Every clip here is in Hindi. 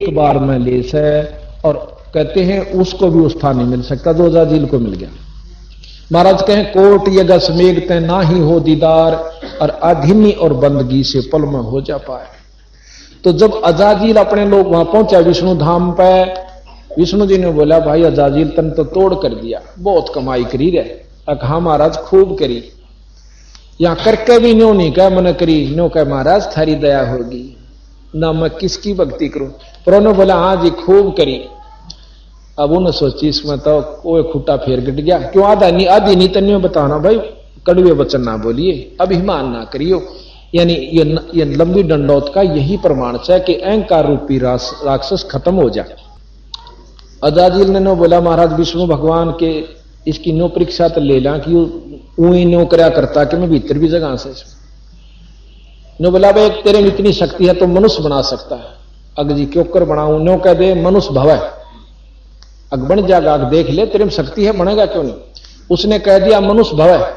एक बार में ले से, और कहते हैं उसको भी उस स्थान नहीं मिल सकता जो अजाजील को मिल गया। महाराज कहें कोट यज्ञ समेघते ना ही हो दीदार, और अधीनी और बंदगी से पल में हो जा पाए। तो जब अजाजील अपने लोग वहां पहुंचा विष्णु धाम पे, विष्णु जी ने बोला भाई अजाजील तन तो तोड़ कर दिया, बहुत कमाई करी रहे। हाँ महाराज खूब करी, यहां करके भी न्यो नहीं कह मन करी, न्यो कह महाराज थारी दया होगी ना, मैं किसकी भक्ति करूं। पर उन्होंने बोला हाँ जी खूब करी। अब उन्होंने सोची इसमें तो कोई खुट्टा फेर गिट गया, क्यों आधी नहीं तन्यों बताना भाई, कड़वे वचन ना बोलिए, अभिमान ना करियो। यानी ये लंबी दंडौत का यही प्रमाण है कि अहंकार रूपी राक्षस खत्म हो जाए। अजाजील ने नो बोला महाराज विष्णु भगवान के इसकी नो परीक्षा तो ले ला कि ऊई नो करया करता कि मैं भीतर भी जगह से नो बोला भाई तेरे में इतनी शक्ति है तो मनुष्य बना सकता है। अग जी क्यों कर बनाऊं, नो कह दे मनुष्य भव है, अग बन जाएगा, अग देख ले तेरे में शक्ति है बनेगा क्यों नहीं। उसने कह दिया मनुष्य भव है,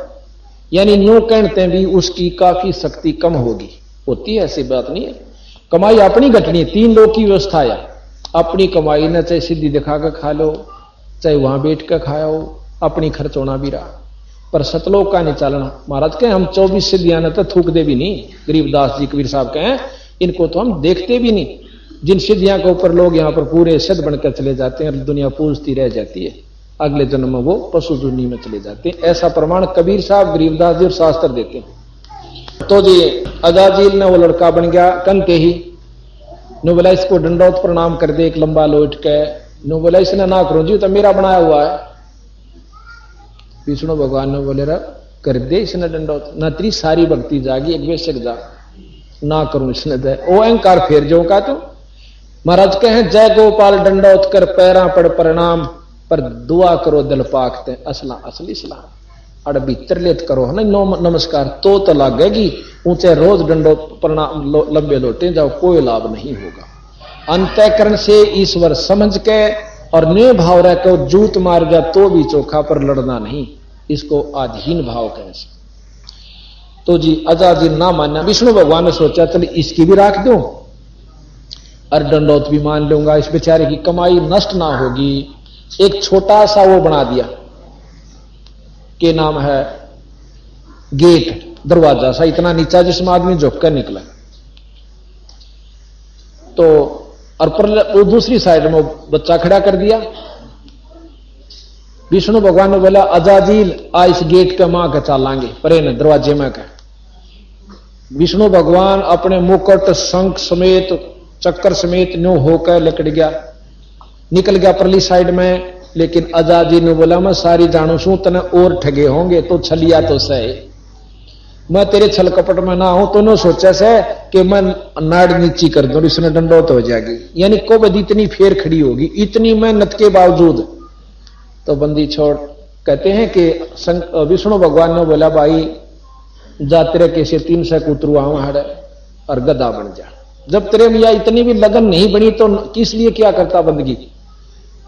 यानी नो कहते भी उसकी काफी शक्ति कम होगी, होती है ऐसी बात नहीं है। कमाई अपनी घटनी है, तीन लोग की व्यवस्था है, अपनी कमाई न चाहे सिद्धि दिखा कर खा लो, चाहे वहां बैठ कर खाओ, अपनी खर्च होना भी रहा, पर सतलोक का नहीं चलना। महाराज कहें हम 24 सिद्धियां न तो थूक दे भी नहीं, गरीबदास जी कबीर साहब कहें इनको तो हम देखते भी नहीं। जिन सिद्धियां के ऊपर लोग यहां पर पूरे सिद्ध बनकर चले जाते हैं, दुनिया पूजती रह जाती है, अगले जन्म में वो पशु दुनिया में चले जाते हैं, ऐसा प्रमाण कबीर साहब गरीबदास जी और शास्त्र देते हैं। तो जी अजाजील ने वो लड़का बन गया कंते ही, नो बोला इसको दंडौत प्रणाम कर दे, एक लंबा लोट के। नो बोला इसने ना करो जी तो मेरा बनाया हुआ है। विष्णु भगवान ने बोले कर दे इसने दंडौत, न तेरी सारी भक्ति जागी एक बेशक जा, ना करूं इसने दे ओ अहंकार फेर जो का। तो महाराज कहें जय गोपाल दंडौत कर पैरा पड़ प्रणाम, पर दुआ करो दिल पाकते असला असली सलाम। अड़ भीतर लेत करो है ना नमस्कार तो लागेगी, ऊंचे रोज दंडौत प्रणाम लंबे लोटे जाओ कोई लाभ नहीं होगा। अंतःकरण से ईश्वर समझ के और निय भाव रह के जूत मार जा तो भी चोखा, पर लड़ना नहीं, इसको आधीन भाव कहें। तो जी अजाजील ना मानना, विष्णु भगवान ने सोचा चल इसकी भी राख दूं और दंडौत भी मान लूंगा, इस बेचारे की कमाई नष्ट ना होगी। एक छोटा सा वो बना दिया के नाम है गेट, दरवाजा सा इतना नीचा जिसमें आदमी झुक कर निकला। तो और पर दूसरी साइड में बच्चा खड़ा कर दिया। विष्णु भगवान ने बोला अजाजील आ इस गेट के मां के चालांगे परे न दरवाजे में का। विष्णु भगवान अपने मुकुट शंख समेत चक्कर समेत न्यू होकर लकड़ गया, निकल गया परली साइड में। लेकिन अजाजील ने बोला मैं सारी जानू छू तने और ठगे होंगे तो छलिया तो सही, मैं तेरे छल कपट में ना हूं। तो ने सोचा से कि मैं नाड़ नीची कर दूं, इसने दंडौत हो जाएगी, यानी कोबद इतनी फेर खड़ी होगी, इतनी मेहनत के बावजूद। तो बंदी छोड़ कहते हैं कि विष्णु भगवान ने बोला भाई जा तेरे कैसे 3 से उतरुआ हड़ और गधा बन जा। जब तेरे में इतनी भी लगन नहीं बनी तो किस लिए क्या करता बंदगी,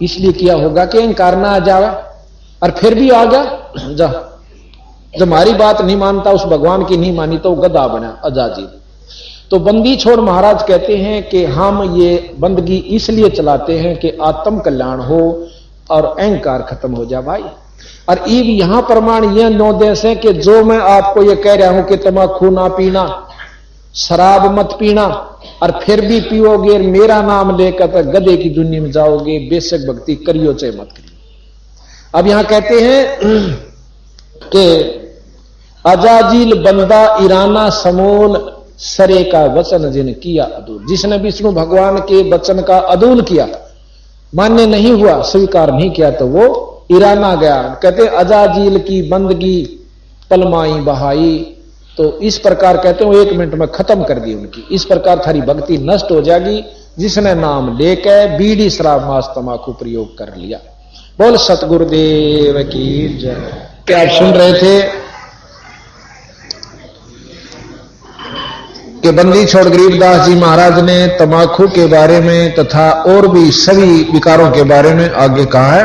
इसलिए किया होगा कि अहंकार ना आ जावे, और फिर भी आ गया जा। जब हमारी बात नहीं मानता उस भगवान की नहीं मानी तो गधा बना अजाजील। तो बंदी छोड़ महाराज कहते हैं कि हम ये बंदगी इसलिए चलाते हैं कि आत्म कल्याण हो और अहंकार खत्म हो जाए भाई। और यहां प्रमाण यह 9 देश है कि जो मैं आपको ये कह रहा हूं कि तम्बाकू ना पीना, शराब मत पीना, और फिर भी पियोगे मेरा नाम लेकर तो गधे की दुनिया में जाओगे, बेशक भक्ति करियो चाहे मत करियो। अब यहां कहते हैं कि अजाजील बंदा ईराना समूल सरे का वचन जिन किया अदूल, जिसने विष्णु भगवान के वचन का अदूल किया, मान्य नहीं हुआ, स्वीकार नहीं किया, तो वो ईराना गया। कहते अजाजील की बंदगी पलमाई बहाई, तो इस प्रकार कहते हैं 1 मिनट में खत्म कर दी उनकी। इस प्रकार थारी भक्ति नष्ट हो जाएगी जिसने नाम लेकर बीड़ी शराब मांस तंबाकू प्रयोग कर लिया। बोल सतगुरुदेव की जय। क्या आप सुन रहे थे कि बंदी छोड़ गरीबदास जी महाराज ने तंबाकू के बारे में तथा और भी सभी विकारों के बारे में आगे कहा है।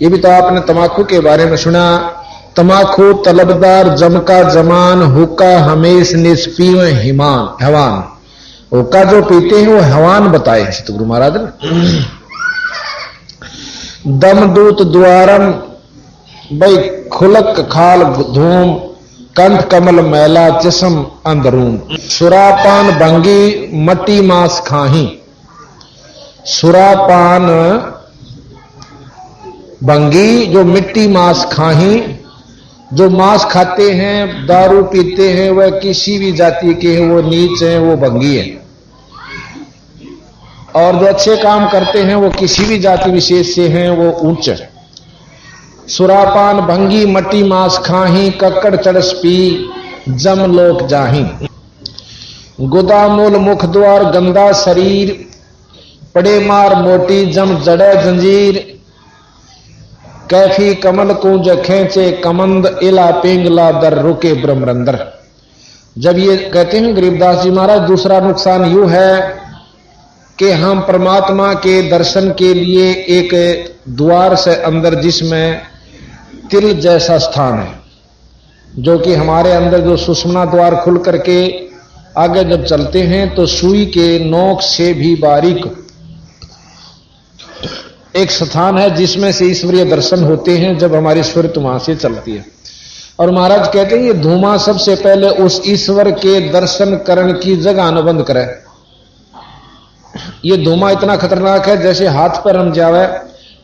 ये भी तो आपने तंबाकू के बारे में सुना, तंबाकू तलबदार जमका जमान हुक्का हमेश निष्पीव हिमान हवान, ओका जो पीते हैं वो हवान बताए चितगुरु महाराज ने। दमदूत द्वारम भाई खुलक खाल धूम कंठ कमल मैला जिस्म अंदरूम। सुरापान भंगी मट्टी मांस खाही। सुरापान भंगी जो मिट्टी मांस खाही, जो मांस खाते हैं दारू पीते हैं वह किसी भी जाति के हैं, वो नीच हैं, वो भंगी है। और जो अच्छे काम करते हैं वो किसी भी जाति विशेष से हैं, वो उच्च है। सुरापान भंगी मट्टी मांस खाही कक्कड़ चरस पी जम लोक जाही। गुदामूल मुख द्वार गंदा शरीर पड़े मार मोटी जम जड़े जंजीर। कैफी कमल कुंज खेचे कमंद इला पिंगला दर रुके ब्रह्मरंदर। जब ये कहते हैं गरीबदास जी महाराज, दूसरा नुकसान यूं है कि हम परमात्मा के दर्शन के लिए एक द्वार से अंदर जिसमें तिल जैसा स्थान है, जो कि हमारे अंदर जो सुषुम्ना द्वार खुल करके आगे जब चलते हैं तो सुई के नोक से भी बारीक एक स्थान है जिसमें से ईश्वरीय दर्शन होते हैं जब हमारी स्फूर्त वहां से चलती है। और महाराज कहते हैं ये धूमा सबसे पहले उस ईश्वर के दर्शन करने की जगह अनुबंध करे। ये धूमा इतना खतरनाक है जैसे हाथ पर हम जावे।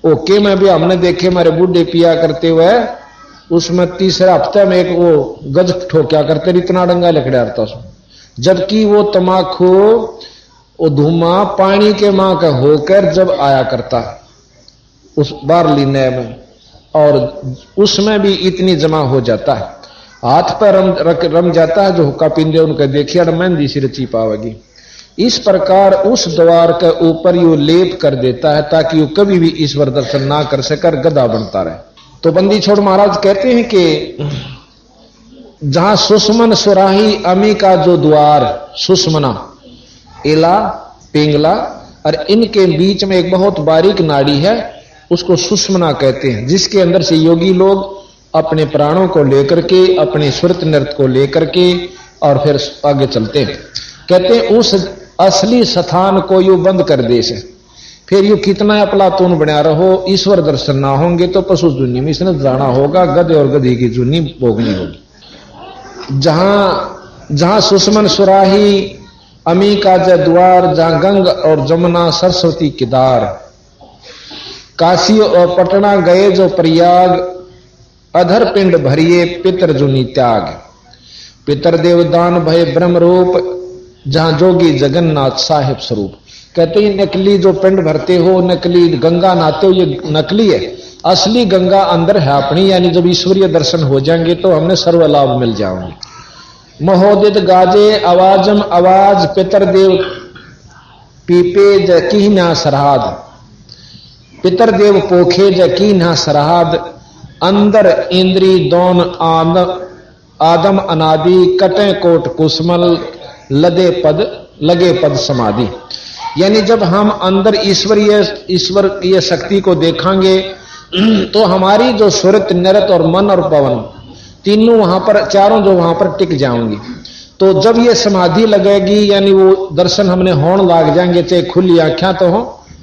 ओके में भी हमने देखे हमारे बूढ़े पिया करते हुए, उसमें तीसरे हफ्ते में एक वो गज ठोक्या करते, इतना डंगा लकड़ा रहता उसमें। जबकि वो तमाकू वो धुआं पानी के मां का होकर जब आया करता उस बारली नए में, और उसमें भी इतनी जमा हो जाता है, हाथ पर रम जाता है। जो हुक्का पींदे उनका देखिए मेहंदी सी रची पावेगी। इस प्रकार उस द्वार के ऊपर यू लेप कर देता है ताकि वो कभी भी ईश्वर दर्शन ना कर सकर गधा बनता रहे। तो बंदी छोड़ महाराज कहते हैं कि जहां सुषमन सुराही अमी का जो द्वार सुषमना इला पिंगला और इनके बीच में एक बहुत बारीक नाड़ी है, उसको सुषमना कहते हैं, जिसके अंदर से योगी लोग अपने प्राणों को लेकर के अपने सुरत नृत्य को लेकर के और फिर आगे चलते हैं। कहते हैं उस असली स्थान को यू बंद कर दे से फिर यू कितना अपलातून बना रहो, ईश्वर दर्शन ना होंगे तो पशु जुनी में इसने जाना होगा, गधे और गधी की जुनी भोगनी होगी। जहां सुषमन सुराही अमी का जय द्वार, जहां गंग और जमुना सरस्वती किदार, काशी और पटना गए जो प्रयाग, अधर पिंड भरिए पितर जुनी त्याग। पितर देवदान भय ब्रह्म रूप, जहां जोगी जगन्नाथ साहिब स्वरूप। कहते हैं नकली जो पिंड भरते हो, नकली गंगा नहाते हो, ये नकली है, असली गंगा अंदर है अपनी। यानी जब ईश्वरीय दर्शन हो जाएंगे तो हमने सर्व लाभ मिल जाएंगे। महोदित गाजे आवाजम आवाज पितर देव पीपे जकी ना सरहाद। पितर देव पोखे जकी ना सरहाद, अंदर इंद्री दोन आदम अनादि, कटे कोट कुसमल लगे पद समाधि। यानी जब हम अंदर ईश्वरीय शक्ति को देखेंगे तो हमारी जो सुरत नृत और मन और पवन तीनों वहां पर, चारों जो वहां पर टिक जाएंगी। तो जब ये समाधि लगेगी यानी वो दर्शन हमने होने लाग जाएंगे, चाहे खुली आंखें तो हो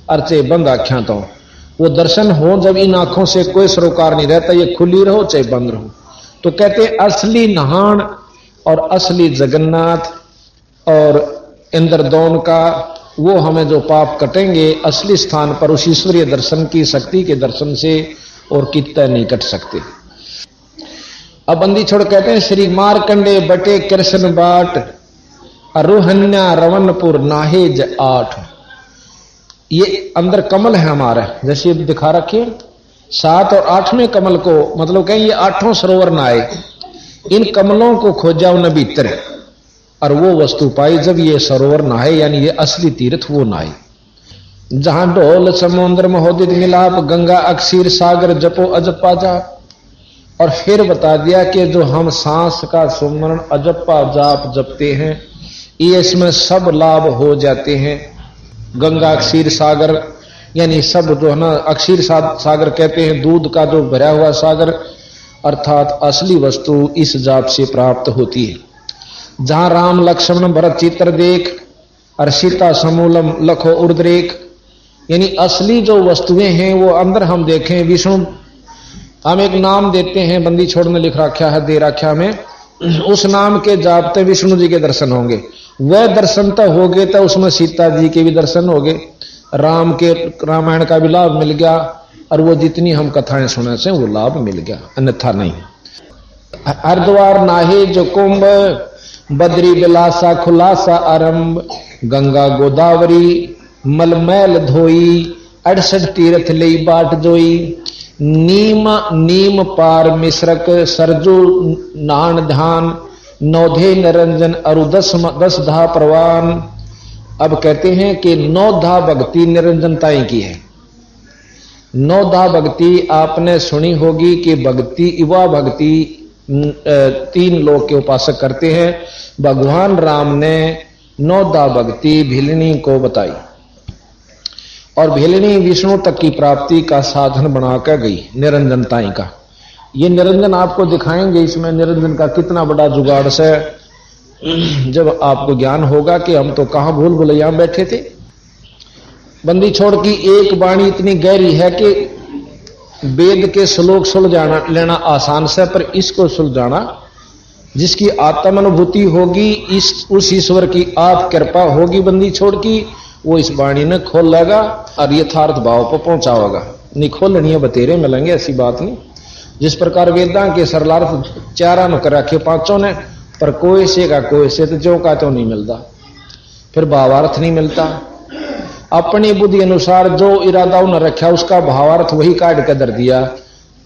और चाहे बंद आंखें तो हो। वो दर्शन हो जब इन आंखों से कोई सरोकार नहीं रहता, ये खुली रहो चाहे बंद रहो। तो कहते असली नहान और असली जगन्नाथ और इंद्रदौन का वो हमें जो पाप कटेंगे असली स्थान पर उस ईश्वरीय दर्शन की शक्ति के दर्शन से और कितना नहीं कट सकते। अब बंदी छोड़ कहते हैं श्री मारकंडे बटे कृष्ण बाट, रोहन्या रवनपुर नाहेज 8। ये अंदर कमल है हमारा, जैसे ये दिखा रखे 7 और 8वें कमल को, मतलब कहें ये 8वां सरोवर नहाए, इन कमलों को खोजा उन भीतर और वो वस्तु पाई जब ये सरोवर नहाए, यानी ये असली तीर्थ वो नहाए। जहां ढोल समुद्र महोदित मिलाप, गंगा अक्षीर सागर जपो अजपा जाप। और फिर बता दिया कि जो हम सांस का सुमरण अजपा जाप जपते हैं ये इसमें सब लाभ हो जाते हैं। गंगा अक्षीर सागर यानी सब जो है ना, अक्षीर सागर कहते हैं दूध का जो भरा हुआ सागर, अर्थात असली वस्तु इस जाप से प्राप्त होती है। जहां राम लक्ष्मण भरत चित्र देख, और सीता समूलम लखो उर्द्रेक, यानी असली जो वस्तुएं हैं वो अंदर हम देखें। विष्णु हम एक नाम देते हैं, बंदी छोड़ में लिख रखा है, दे रखा में, उस नाम के जापते विष्णु जी के दर्शन होंगे। वह दर्शन तो हो गए तो उसमें सीता जी के भी दर्शन हो गए, राम के रामायण का भी लाभ मिल गया, और वो जितनी हम कथाएं सुने से वो लाभ मिल गया, अन्यथा नहीं। हरिद्वार नाहे जो कुंभ, बद्री बिलासा खुलासा आरंभ, गंगा गोदावरी मलमैल धोई, 68 तीर्थ ले बाट जोई, नीम पार मिश्रक सरजू नान धान, नौधे निरंजन अरु 10 धा प्रवान। अब कहते हैं कि 9 धा भक्ति निरंजनताएं की है। 9 धा भक्ति आपने सुनी होगी कि भक्ति युवा भक्ति 3 लोग के उपासक करते हैं। भगवान राम ने 9 धा भक्ति भिलनी को बताई, और भिलनी विष्णु तक की प्राप्ति का साधन बनाकर गई निरंजनताई का। ये निरंजन आपको दिखाएंगे, इसमें निरंजन का कितना बड़ा जुगाड़ से जब आपको ज्ञान होगा कि हम तो कहां भूल भुलैया बैठे थे। बंदी छोड़ की एक वाणी इतनी गहरी है कि वेद के श्लोक सुलझाना लेना आसान से, पर इसको सुलझाना जिसकी आत्मानुभूति होगी, उस ईश्वर की आप कृपा होगी बंदी छोड़ की, वो इस वाणी ने खोल लेगा और यथार्थ भाव पर पहुंचाओगा। नहीं खोलनी है बतेरे मिलेंगे, ऐसी बात नहीं। जिस प्रकार वेदां के सरलार्थ 4 में कर रखे 5 ने, पर कोई से का कोई से तो जो का तो नहीं मिलता, फिर भावार्थ नहीं मिलता। अपनी बुद्धि अनुसार जो इरादा न रखा उसका भावार्थ वही काट कर दर दिया।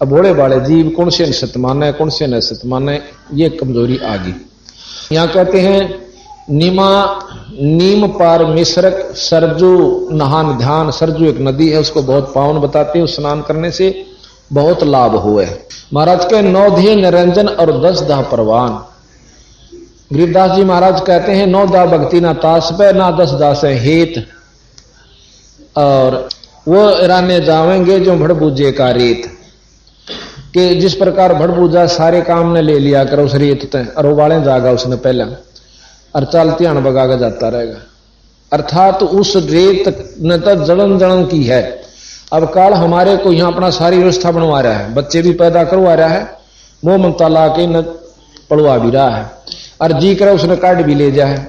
अब भोले भाले जीव कौन से सत माने कौन से न सत माने, ये कमजोरी आ गई। यहां कहते हैं नीम पार मिश्रक सरजू नहान ध्यान। सरजू एक नदी है, उसको बहुत पावन बताते हैं, स्नान करने से बहुत लाभ हुए। महाराज के 9 ध्ये निरंजन और 10 धा परवान। गिरिदास जी महाराज कहते हैं 9 धा भक्ति ना तास पे ना 10 धा से हेत, और वो राने जावेंगे जो भड़बूजे का रेत, कि जिस प्रकार भड़बूजा सारे काम ने ले लिया कर उस रेत ते, और वो वाले जागा उसने पहले, और चलती हण बगा जाता रहेगा। अर्थात उस रेत ने तो जलन की है। अब काल हमारे को यहां अपना सारी व्यवस्था बनवा रहा है, बच्चे भी पैदा करवा रहा है, मोह ममता ला के न पड़वा भी रहा है, और जी कर उसने काट भी ले जाए।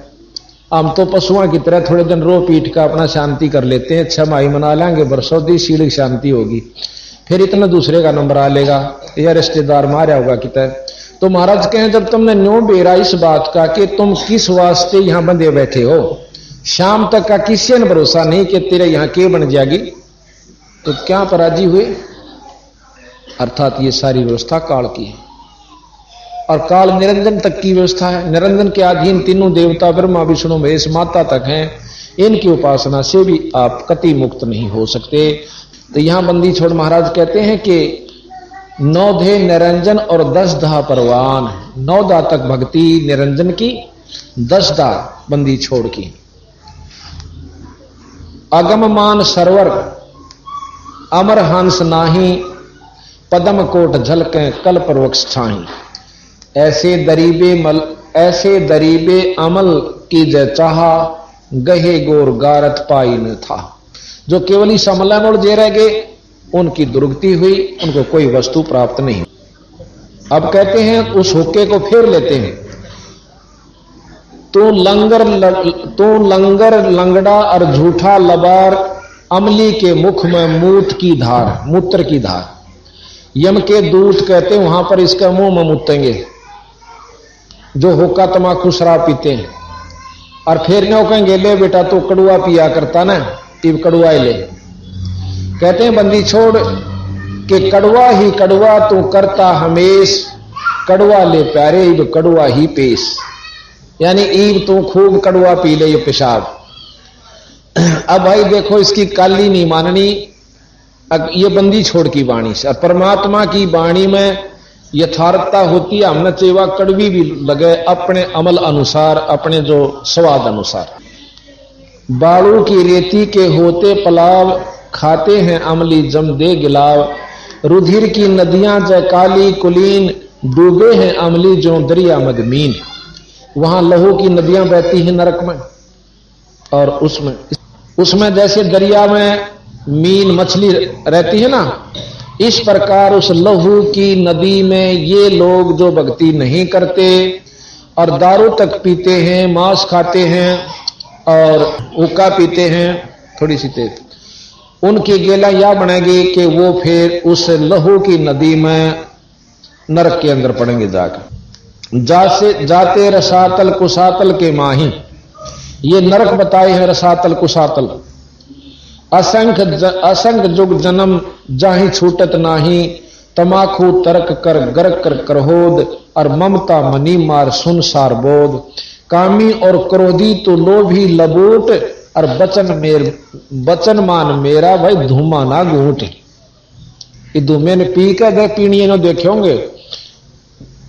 हम तो पशुओं की तरह थोड़े दिन रो पीट का अपना शांति कर लेते हैं, 6 माही मना लेंगे, बरसों दी सीढ़ी शांति होगी, फिर इतना दूसरे का नंबर आ लेगा या रिश्तेदार मारा होगा कितना। तो महाराज कहें जब तुमने न्यों बेरा इस बात का कि तुम किस वास्ते यहां बंधे बैठे हो, शाम तक का किसी ने भरोसा नहीं कि तेरे यहां के बन जाएगी, तो क्या पराजी हुए। अर्थात ये सारी व्यवस्था काल की है, और काल निरंजन तक की व्यवस्था है। निरंजन के अधीन तीनों देवता ब्रह्मा विष्णु महेश माता तक हैं, इनकी उपासना से भी आप कति मुक्त नहीं हो सकते। तो यहां बंदी छोड़ महाराज कहते हैं कि 9 ध्ये निरंजन और 10 धा परवान। 9 धा तक भक्ति निरंजन की, 10 धा बंदी छोड़ की। अगम मान सरवर अमर हंस नाही, पदम कोट झलके कल्प वृक्ष छाही। ऐसे दरीबे अमल की जय चाहा, गहे गोर गारत पाई न था। जो केवल इस अमल जे रह गए उनकी दुर्गति हुई, उनको कोई वस्तु प्राप्त नहीं। अब कहते हैं उस हुक्के को फेर लेते हैं, तो लंगर लंगड़ा और झूठा लबार, अमली के मुख में मूत्र की धार। यम के दूत कहते हैं वहां पर इसका मुंह में मुतेंगे जो हुक्का तमाकू शराब पीते हैं, और फिर न कहेंगे ले बेटा तो कड़ुआ पिया करता ना, इब कड़ुआ ही ले। कहते हैं बंदी छोड़ कि कड़वा ही कड़वा तू करता हमेश, कड़वा ले प्यारे इब कड़वा ही पेश। यानी ईब तू खूब कड़वा पी ले ये पेशाब। अब भाई देखो इसकी काली नहीं माननी, ये बंदी छोड़ की वाणी से। और परमात्मा की वाणी में यथार्थता होती है, हमने चेवा कड़वी भी लगे अपने अमल अनुसार, अपने जो स्वाद अनुसार। बालू की रेती के होते पलाव, खाते हैं अमली जम दे गिलाव। रुधिर की नदियां जय काली कुलीन, डूबे हैं अमली जो दरिया मदमीन। वहां लहू की नदियां बहती हैं नरक में, और उसमें जैसे दरिया में मीन मछली रहती है ना, इस प्रकार उस लहू की नदी में ये लोग जो भक्ति नहीं करते और दारू तक पीते हैं, मांस खाते हैं और हुक्का पीते हैं थोड़ी सी तेज, उनकी गेला यह बनेगी कि वो फिर उस लहू की नदी में नरक के अंदर पड़ेंगे जाकर। जाते रसातल कुसातल के माही, ये नरक बताए हैं रसातल कुसातल। असंख्य जुग जन्म जाहि छूटत नाही, तमाखू तर्क कर गर्क कर करहोद, और ममता मनी मार सुन सार बोध। कामी और क्रोधी तो लोभी लबूट, और बचन मान मेरा भाई धूमा ना घूट। ये धूमे ने पी कर दे पीनी नो देखे होंगे,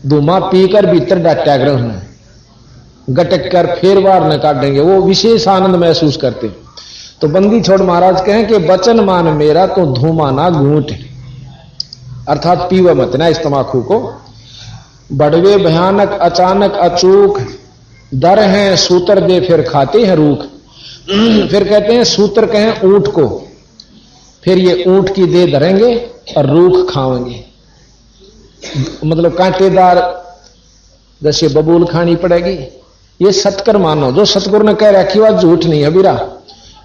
धूमा पीकर भीतर डाटा गटक कर फेर बार न काटेंगे, वो विशेष आनंद महसूस करते हैं। तो बंदी छोड़ महाराज कहें कि बचन मान मेरा तो धूमा ना घूट, अर्थात पीवा मत ना इस तमाकू को। बड़वे भयानक अचानक अचूक, डर हैं सूतर दे फिर खाते हैं रूख। फिर कहते हैं सूतर कहें ऊंट को, फिर ये ऊंट की दे धरेंगे और रूख खाएंगे, मतलब कांटेदार जैसे बबूल खानी पड़ेगी। ये सतकर मानो, जो सतगुरु ने कह रखी बात झूठ नहीं है बीरा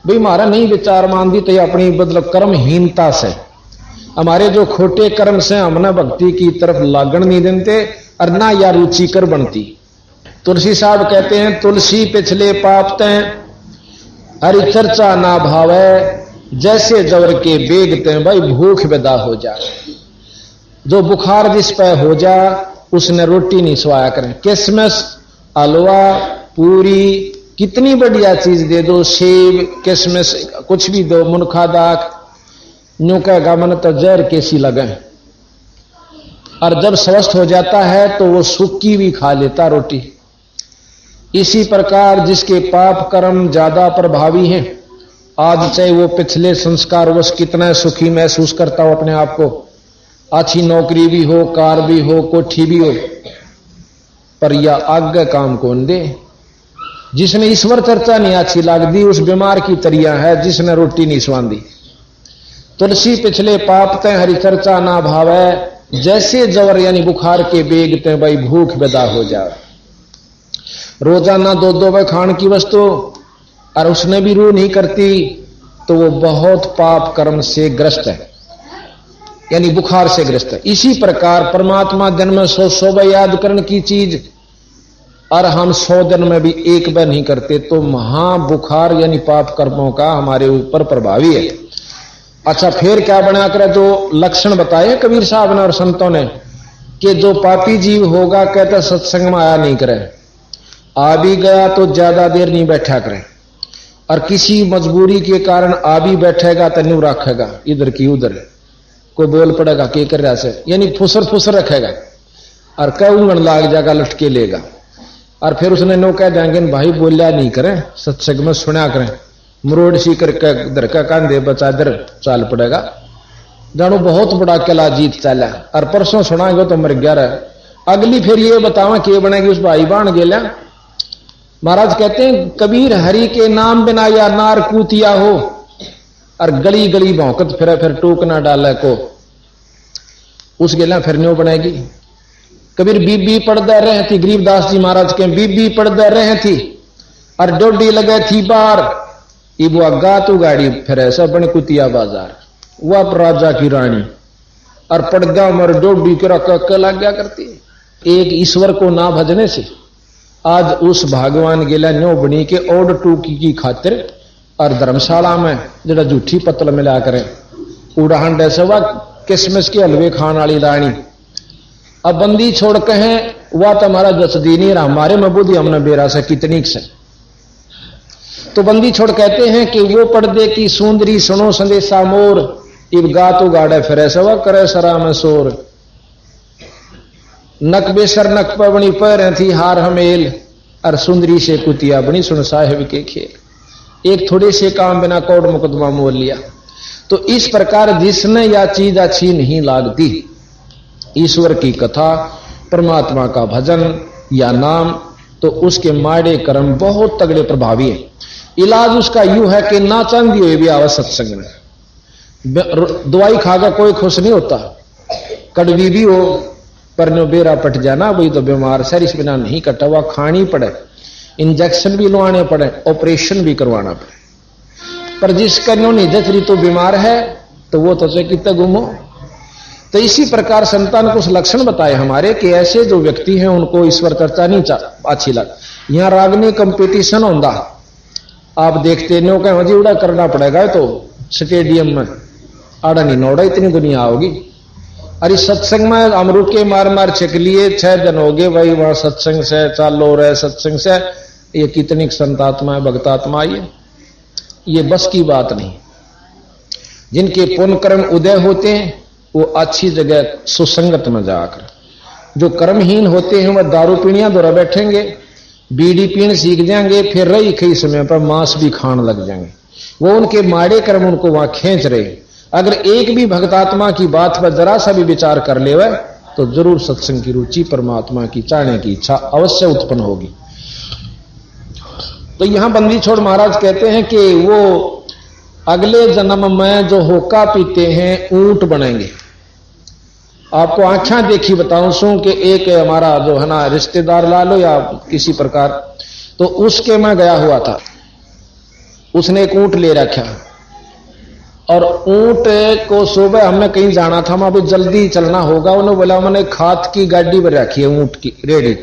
भाई, हमारा नहीं विचार मान दी तो ये अपनी मतलब कर्महीनता से, हमारे जो खोटे कर्म से हमने भक्ति की तरफ लागण नहीं देते और ना या रुचिकर बनती। तुलसी साहब कहते हैं तुलसी पिछले पाप तय हरि चर्चा ना भावे, जैसे जवर के बेगते भाई भूख विदा हो जा। जो बुखार जिस पे हो जा उसने रोटी नहीं स्वाया करें, किसमिस हलवा पूरी कितनी बढ़िया चीज दे दो, सेब किसमिस कुछ भी दो, मुनखा दाख न्यू कहेगा मन तो जहर कैसी लगे। और जब स्वस्थ हो जाता है तो वो सूखी भी खा लेता रोटी। इसी प्रकार जिसके पाप कर्म ज्यादा प्रभावी हैं, आज चाहे वो पिछले संस्कार वश कितना सुखी महसूस करता हो अपने आप को, अच्छी नौकरी भी हो, कार भी हो, कोठी भी हो, पर यह आगे काम कौन दे। जिसने ईश्वर चर्चा नहीं अच्छी लागदी उस बीमार की तरिया है जिसने रोटी नहीं स्वांदी। तुलसी पिछले पाप तय हरि चर्चा ना भावे, जैसे जवर यानी बुखार के बेग ते भाई भूख विदा हो जाए। रोजाना दो बार खान की वस्तु और उसने भी रूह नहीं करती तो वो बहुत पाप कर्म से ग्रस्त है, यानी बुखार से ग्रस्त है। इसी प्रकार परमात्मा दिन में 100 बार याद करने की चीज और हम 100 दिन में भी एक बार नहीं करते तो महाबुखार यानी पाप कर्मों का हमारे ऊपर प्रभावी है। अच्छा, फिर क्या बना कर जो लक्षण बताए कबीर साहब ने और संतों ने कि जो पापी जीव होगा कहते सत्संग में आया नहीं करे, आ भी गया तो ज्यादा देर नहीं बैठा करे, और किसी मजबूरी के कारण आ भी बैठेगा तो न्यू रखेगा इधर की उधर, कोई बोल पड़ेगा के कर रहा से, यानी फुसर रखेगा और कऊंगन लाग जाएगा लटके लेगा। और फिर उसने नो कह देंगे भाई बोलिया नहीं करें, सत्संग में सुना करें, मरोड़ सी करके इधर का कांधे बचा इधर चाल पड़ेगा, जानो बहुत बड़ा किला जीत चला। और परसों सुनाएंगे तो मर गया रहा। अगली फिर ये बतावा कि बनेगी उस भाई बाण गेला। महाराज कहते हैं कबीर हरि के नाम बिना या नार कूतिया हो, और गली गली भौंकत फिर टोक ना डाले को, उस गेला फिर न्यो बनेगी। कबीर बीबी पड़दा रहे थी, गरीबदास जी महाराज के बीबी पड़दा रहे थी और डोडी लगे थी बार, इबुआ गा तू गाड़ी फिर ऐसा बन कुतिया बाजार, वह राजा की रानी और पड़गा मर डोडी के रख लग गया करती। एक ईश्वर को ना भजने से आज उस भगवान गेला न्यो बनी के ओड टूकी की खातिर और धर्मशाला में जरा झूठी पतल मिला करें उड़ान ऐसे वह किसमिस के हलवे खान वाली रानी। अब बंदी छोड़ के हैं वह तुम्हारा जसदी नहीं रहा, हमारे में बुद्धि हमने बेरा से कितनी से। तो बंदी छोड़ कहते हैं कि वो पर्दे की सुंदरी सुनो संदेशा मोर, इब गा तो गाड़े फिर सवा करे सरा में शोर। नक बेसर नक पर बनी पैर थी हार हमेल, और सुंदरी से कुतिया बनी सुन साहेब के खेल। एक थोड़े से काम बिना कोर्ट मुकदमा मोल लिया। तो इस प्रकार जिसने यह चीज अच्छी नहीं लागती, ईश्वर की कथा, परमात्मा का भजन या नाम, तो उसके माड़े कर्म बहुत तगड़े प्रभावी हैं। इलाज उसका यूं है कि ना चांदी हुए भी आवा सत्संग में। दवाई खाकर कोई खुश नहीं होता, कड़वी भी हो पर नो बेरा पट जाना, वही तो बीमार सर इस बिना नहीं कटा हुआ, खानी पड़े, इंजेक्शन भी लवाने पड़े, ऑपरेशन भी करवाना पड़े। पर जिसका नो निजचरी तो बीमार है तो वो तो कितना गुमो। तो इसी प्रकार संतान को लक्षण बताए हमारे कि ऐसे जो व्यक्ति हैं उनको ईश्वर चर्चा नहीं अच्छी लग। यहां रागनी कंपटीशन होगा, आप देखते नो कह जी उड़ा करना पड़ेगा तो स्टेडियम में आड़ा नहीं नोड़ा इतनी दुनिया होगी। अरे सत्संग में हम रुके मार मार छक लिए 6 दिन हो गए भाई, वहां सत्संग से चालो रहे सत्संग से, ये कितनी संतात्मा है भक्तात्मा, ये बस की बात नहीं। जिनके पुण्य कर्म उदय होते हैं वो अच्छी जगह सुसंगत में जाकर, जो कर्महीन होते हैं वह दारू पीणियां द्वारा बैठेंगे, बीड़ी पीण सीख जाएंगे, फिर रही कई समय पर मांस भी खान लग जाएंगे। वो उनके माड़े कर्म उनको वहां खींच रहे। अगर एक भी भक्तात्मा की बात पर जरा सा भी विचार कर ले वह तो जरूर सत्संग की रुचि, परमात्मा की चाहने की इच्छा अवश्य उत्पन्न होगी। तो यहां बंदी छोड़ महाराज कहते हैं कि वो अगले जन्म में जो होका पीते हैं ऊंट बनेंगे। आपको आंखें देखी बताऊं सू कि एक हमारा जो है ना रिश्तेदार ला लो या किसी प्रकार, तो उसके मैं गया हुआ था, उसने एक ऊंट ले रखा और ऊंट को सुबह हमने कहीं जाना था, मैं अभी जल्दी चलना होगा, उन्होंने बोला मैंने खाद की गाड़ी पर रखी है ऊंट की रेडी,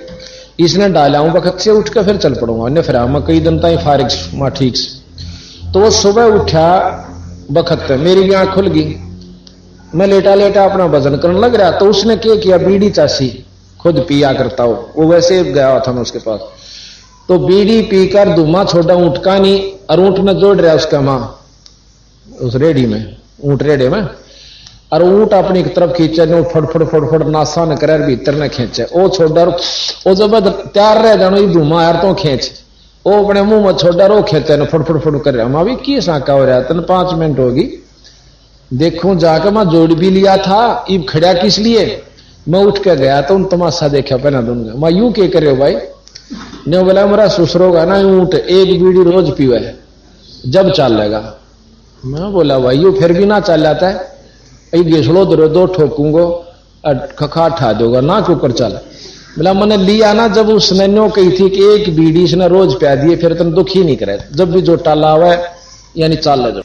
इसने डाला हूं वक्त से उठ कर फिर चल पड़ूंगा, ने फिर मैं कई दिन तक फारिग मां ठीक से। तो वो सुबह उठा बखत, मेरी भी आंख खुल गई, मैं लेटा लेटा अपना वजन करने लग रहा। तो उसने क्या किया, बीड़ी चासी खुद पिया करता हो, वो वैसे गया था मैं उसके पास, तो बीड़ी पीकर धुआं छोड़ा ऊंट का नहीं, और ऊंट में जोड़ रहा उसका मां उस रेडी में, ऊंट रेडे में, और ऊंट अपनी एक तरफ खींचे, फटफट फटफट नासा न करे भीतर न खींचे, ओ छोड़ा वो जब तैयार रह जानो धुआं यार तो खींच, वो अपने मुंह में छोड़ा रो खेते न फटफट फट कर रहा। मां भी की साका हो रहा तन 5 मिनट होगी, देखूं जाकर मैं जोड़ भी लिया था, इब खड़ा किस लिए, मैं उठ के गया तो उन तमाशा देखा पहना दूंगा। मैं यूं के करे हो भाई, ने बोला मेरा ससुरोगा ना ऊंट एक बीड़ी रोज पीवा है जब चलेगा। मैं बोला भाई यू फिर भी ना चल जाता है, घिसड़ो दो ठोकूंगो खखा ठा दोगा ना के ऊपर चल। बोला मैंने लिया ना जब उसने नो कही थी कि एक बीड़ी इसने रोज प्या दिए, फिर तुम दुख ही नहीं करे, जब भी जो टाला हुआ है यानी चाल ले।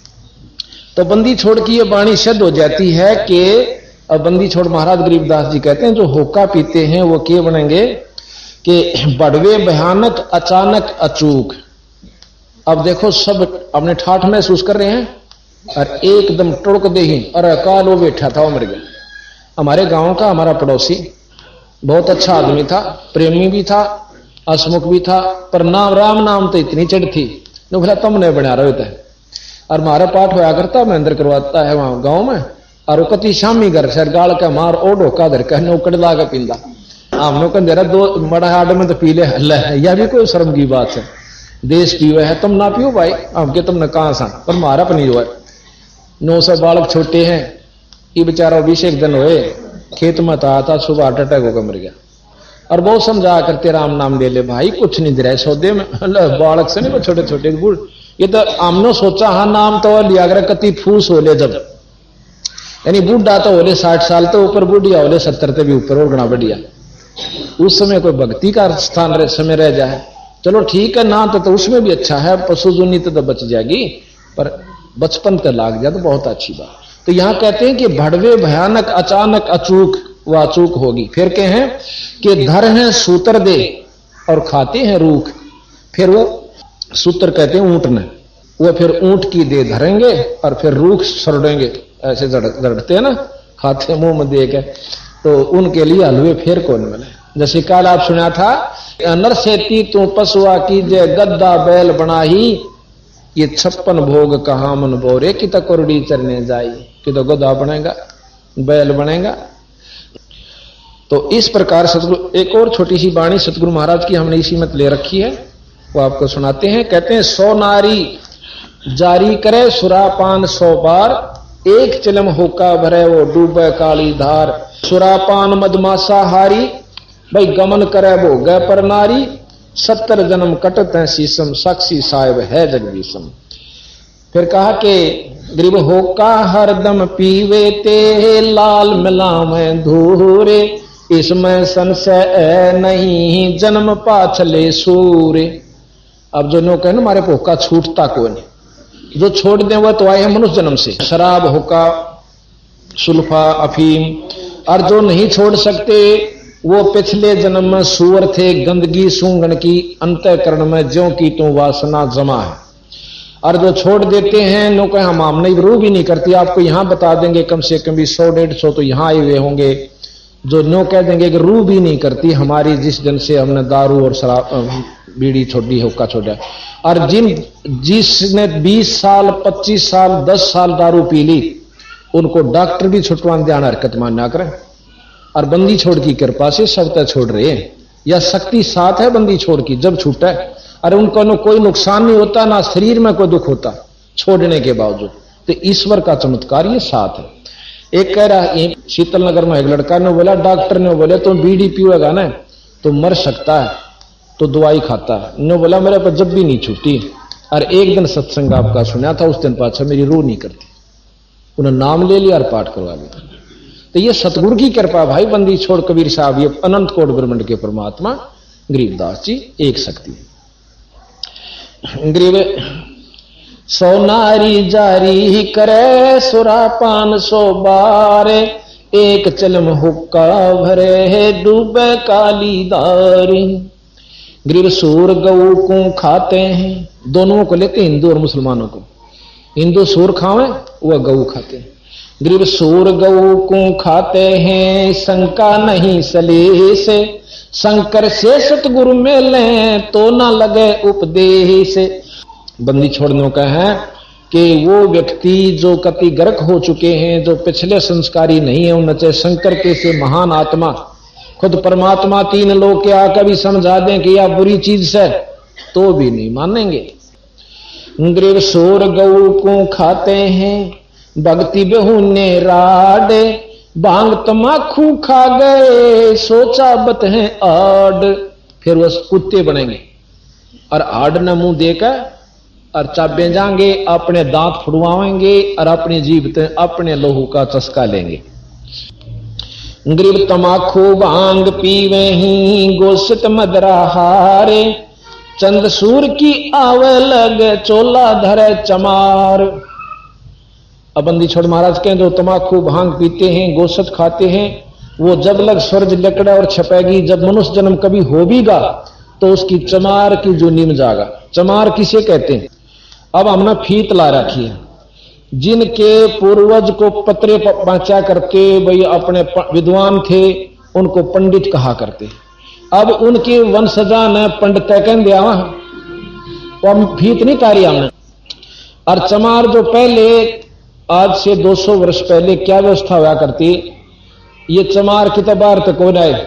तो बंदी छोड़ की ये वाणी सिद्ध हो जाती है कि अब बंदी छोड़ महाराज गरीबदास जी कहते हैं जो होका पीते हैं वो क्या बनेंगे कि बड़वे भयानक अचानक अचूक। अब देखो सब अपने ठाठ महसूस कर रहे हैं और एकदम टुड़क दे ही, अरे काल वो बैठा था वो मर गया। हमारे गांव का हमारा पड़ोसी बहुत अच्छा आदमी था, प्रेमी भी था, हसमुख भी था, पर नाम राम नाम तो इतनी चढ़ थी, बोला तुमने बना रहे थे। और मारा पाठ होया करता महेंद्र करवाता है वहां गांव में, और वो कति शामी घर से गाल का मार ओ ढोका धर कहने उकड़ ला के पींदा, हमने कह दे रहा 2 बड़ा हाड में तो पी ले हल्ला है, यह भी कोई शर्म की बात है, देश पीवे है तुम ना पियो भाई, हमके तुमने कहां सा, पर मारा अपनी जो है 900 बालक छोटे हैं, ये बेचारा 20 दिन हुए खेत में था सुबह हार्ट अटैक होकर मर गया। और बहुत समझा करते राम नाम ले ले भाई, कुछ नहीं दे रहा सौदे में, बालक से नहीं छोटे छोटे बूढ़, ये तो हमने सोचा हाँ नाम तो लिया कर कति फूस हो ले, जब यानी बूढ़ा तो होले 60 साल तो ऊपर, बूढ़िया होले 70 से भी ऊपर और गणा बढ़िया, उस समय कोई भक्ति का स्थान समय रह जाए चलो ठीक है ना, तो उसमें भी अच्छा है, पशु जुनी तो बच जाएगी, पर बचपन तक लाग जाए तो बहुत अच्छी बात। तो यहां कहते हैं कि भड़वे भयानक अचानक अचूक व अचूक होगी। फिर कहे हैं कि धर हैं सूत्र दे और खाते हैं रूख। फिर वो सूत्र कहते हैं ऊंट ने, वो फिर ऊंट की दे धरेंगे और फिर रूख सरड़ेंगे, ऐसे जड़ते हैं ना खाते मुंह में दे के, तो उनके लिए हलवे फिर कौन मिले। जैसे कल आप सुना था, नर सेती तू पशुआ की जय गद्दा बैल बनाही, ये 56 भोग कहा मन बोरे कि तो कोरडी चरने जाई, कि तो गधा बनेगा बैल बनेगा। तो इस प्रकार सतगुरु एक और छोटी सी वाणी सतगुरु महाराज की हमने इसी मत ले रखी है, वो आपको सुनाते हैं। कहते हैं 100 नारी जारी करे सुरापान 100 बार, एक चिलम होका भरे वो डूबे काली धार। सुरापान मदमासा हारी, भाई गमन करे वो गए पर नारी, 70 जन्म कटत है शीशम, साक्षी साहिब है जगदीशम। फिर कहा कि गरीब होका हरदम पीवे ते, लाल मिलावे धूरे, इसमें संशय नहीं जन्म पाछले सूरे। अब जो नो कहे ना हमारे होका छूटता कोई नहीं, जो छोड़ दे वह तो आए हैं मनुष्य जन्म से, शराब होका सुल्फा अफीम, और जो नहीं छोड़ सकते वो पिछले जन्म में सूअर थे, गंदगी सूंघन की अंतःकरण में ज्यों की तो वासना जमा है। और जो छोड़ देते हैं नो कहे हम नहीं, रू भी नहीं करती। आपको यहां बता देंगे कम से कम भी 100-150 तो यहां आए हुए होंगे जो नो कह देंगे कि रू भी नहीं करती हमारी, जिस दिन से हमने दारू और शराब बीड़ी छोड़ी, हुक्का छोड़ा। और जिसने 20 साल 25 साल 10 साल दारू पी ली उनको डॉक्टर भी छुटवान ध्यान हरकत मान ना करें। और बंदी छोड़ की कृपा से सब तक छोड़ रहे हैं, या शक्ति साथ है बंदी छोड़ की जब छूटा है। अरे उनको न कोई नुकसान नहीं होता, ना शरीर में कोई दुख होता छोड़ने के बावजूद। तो ईश्वर का चमत्कार ये साथ है। एक कह रहा है शीतल नगर में एक लड़का ने बोला, डॉक्टर ने बोले तुम बीड़ी पिएगा ना तो मर सकता है, तो दवाई खाता है। ने बोला मेरे पर जब भी नहीं छूटी। और एक दिन सत्संग आपका सुना था, उस दिन पाछा मेरी रूह नहीं करती, उन्होंने नाम ले लिया और पाठ करवा लिया। तो ये सतगुरु की कृपा भाई, बंदी छोड़ कबीर साहब, ये अनंत कोट ब्रह्मांड के परमात्मा गरीबदास जी एक शक्ति। गरीब सो नारी जारी करे सुरापान 100 बार, एक चलम हुक्का भरे है डूबे काली दारी। गरीब सूर गऊ को खाते हैं, दोनों को लेते हिंदू और मुसलमानों को। हिंदू सूर खावे वह गऊ खाते हैं। गरीब सूर गऊ को खाते हैं, शंका नहीं सलेह से, शंकर से सतगुरु में लें तो ना लगे उपदेश। बंदी छोड़ने का है कि वो व्यक्ति जो कति गर्क हो चुके हैं, जो पिछले संस्कारी नहीं है, उनसे शंकर के से महान आत्मा खुद परमात्मा 3 लोग के आकर भी समझा दें कि यह बुरी चीज से, तो भी नहीं मानेंगे। गरीब सूर गऊ को खाते हैं, भक्ति बेहुने राडे, भांग तमाखू खा गए सोचा बत है आड। फिर वो कुत्ते बनेंगे और आड ने मुंह देकर और चाबे जाएंगे, अपने दांत फुड़वाएंगे और अपनी जीभ से अपने लोहू का चस्का लेंगे। गरीब तमाखू भांग पीवे ही, गोश्त मदरा हारे, चंद सूर की आवे लगे चोला धरे चमार। अब बंदी छोड़ महाराज के जो तमाकू भांग पीते हैं, गोश्त खाते हैं, वो जब लग स्वर्ग लकड़ा और छपेगी, जब मनुष्य जन्म कभी हो बीगा तो उसकी चमार की जो नीम जागा। चमार किसे कहते हैं? अब हमने फीत ला रखी है, जिनके पूर्वज को पत्रे पहुंचा करके भाई अपने विद्वान थे उनको पंडित कहा करते। अब उनके वंशजा ने पंडित कह दिया, तो हम फीत नहीं तारी हमने। और चमार जो पहले आज से 200 वर्ष पहले क्या व्यवस्था हुआ करती, ये चमार की तबार तक हो जाए,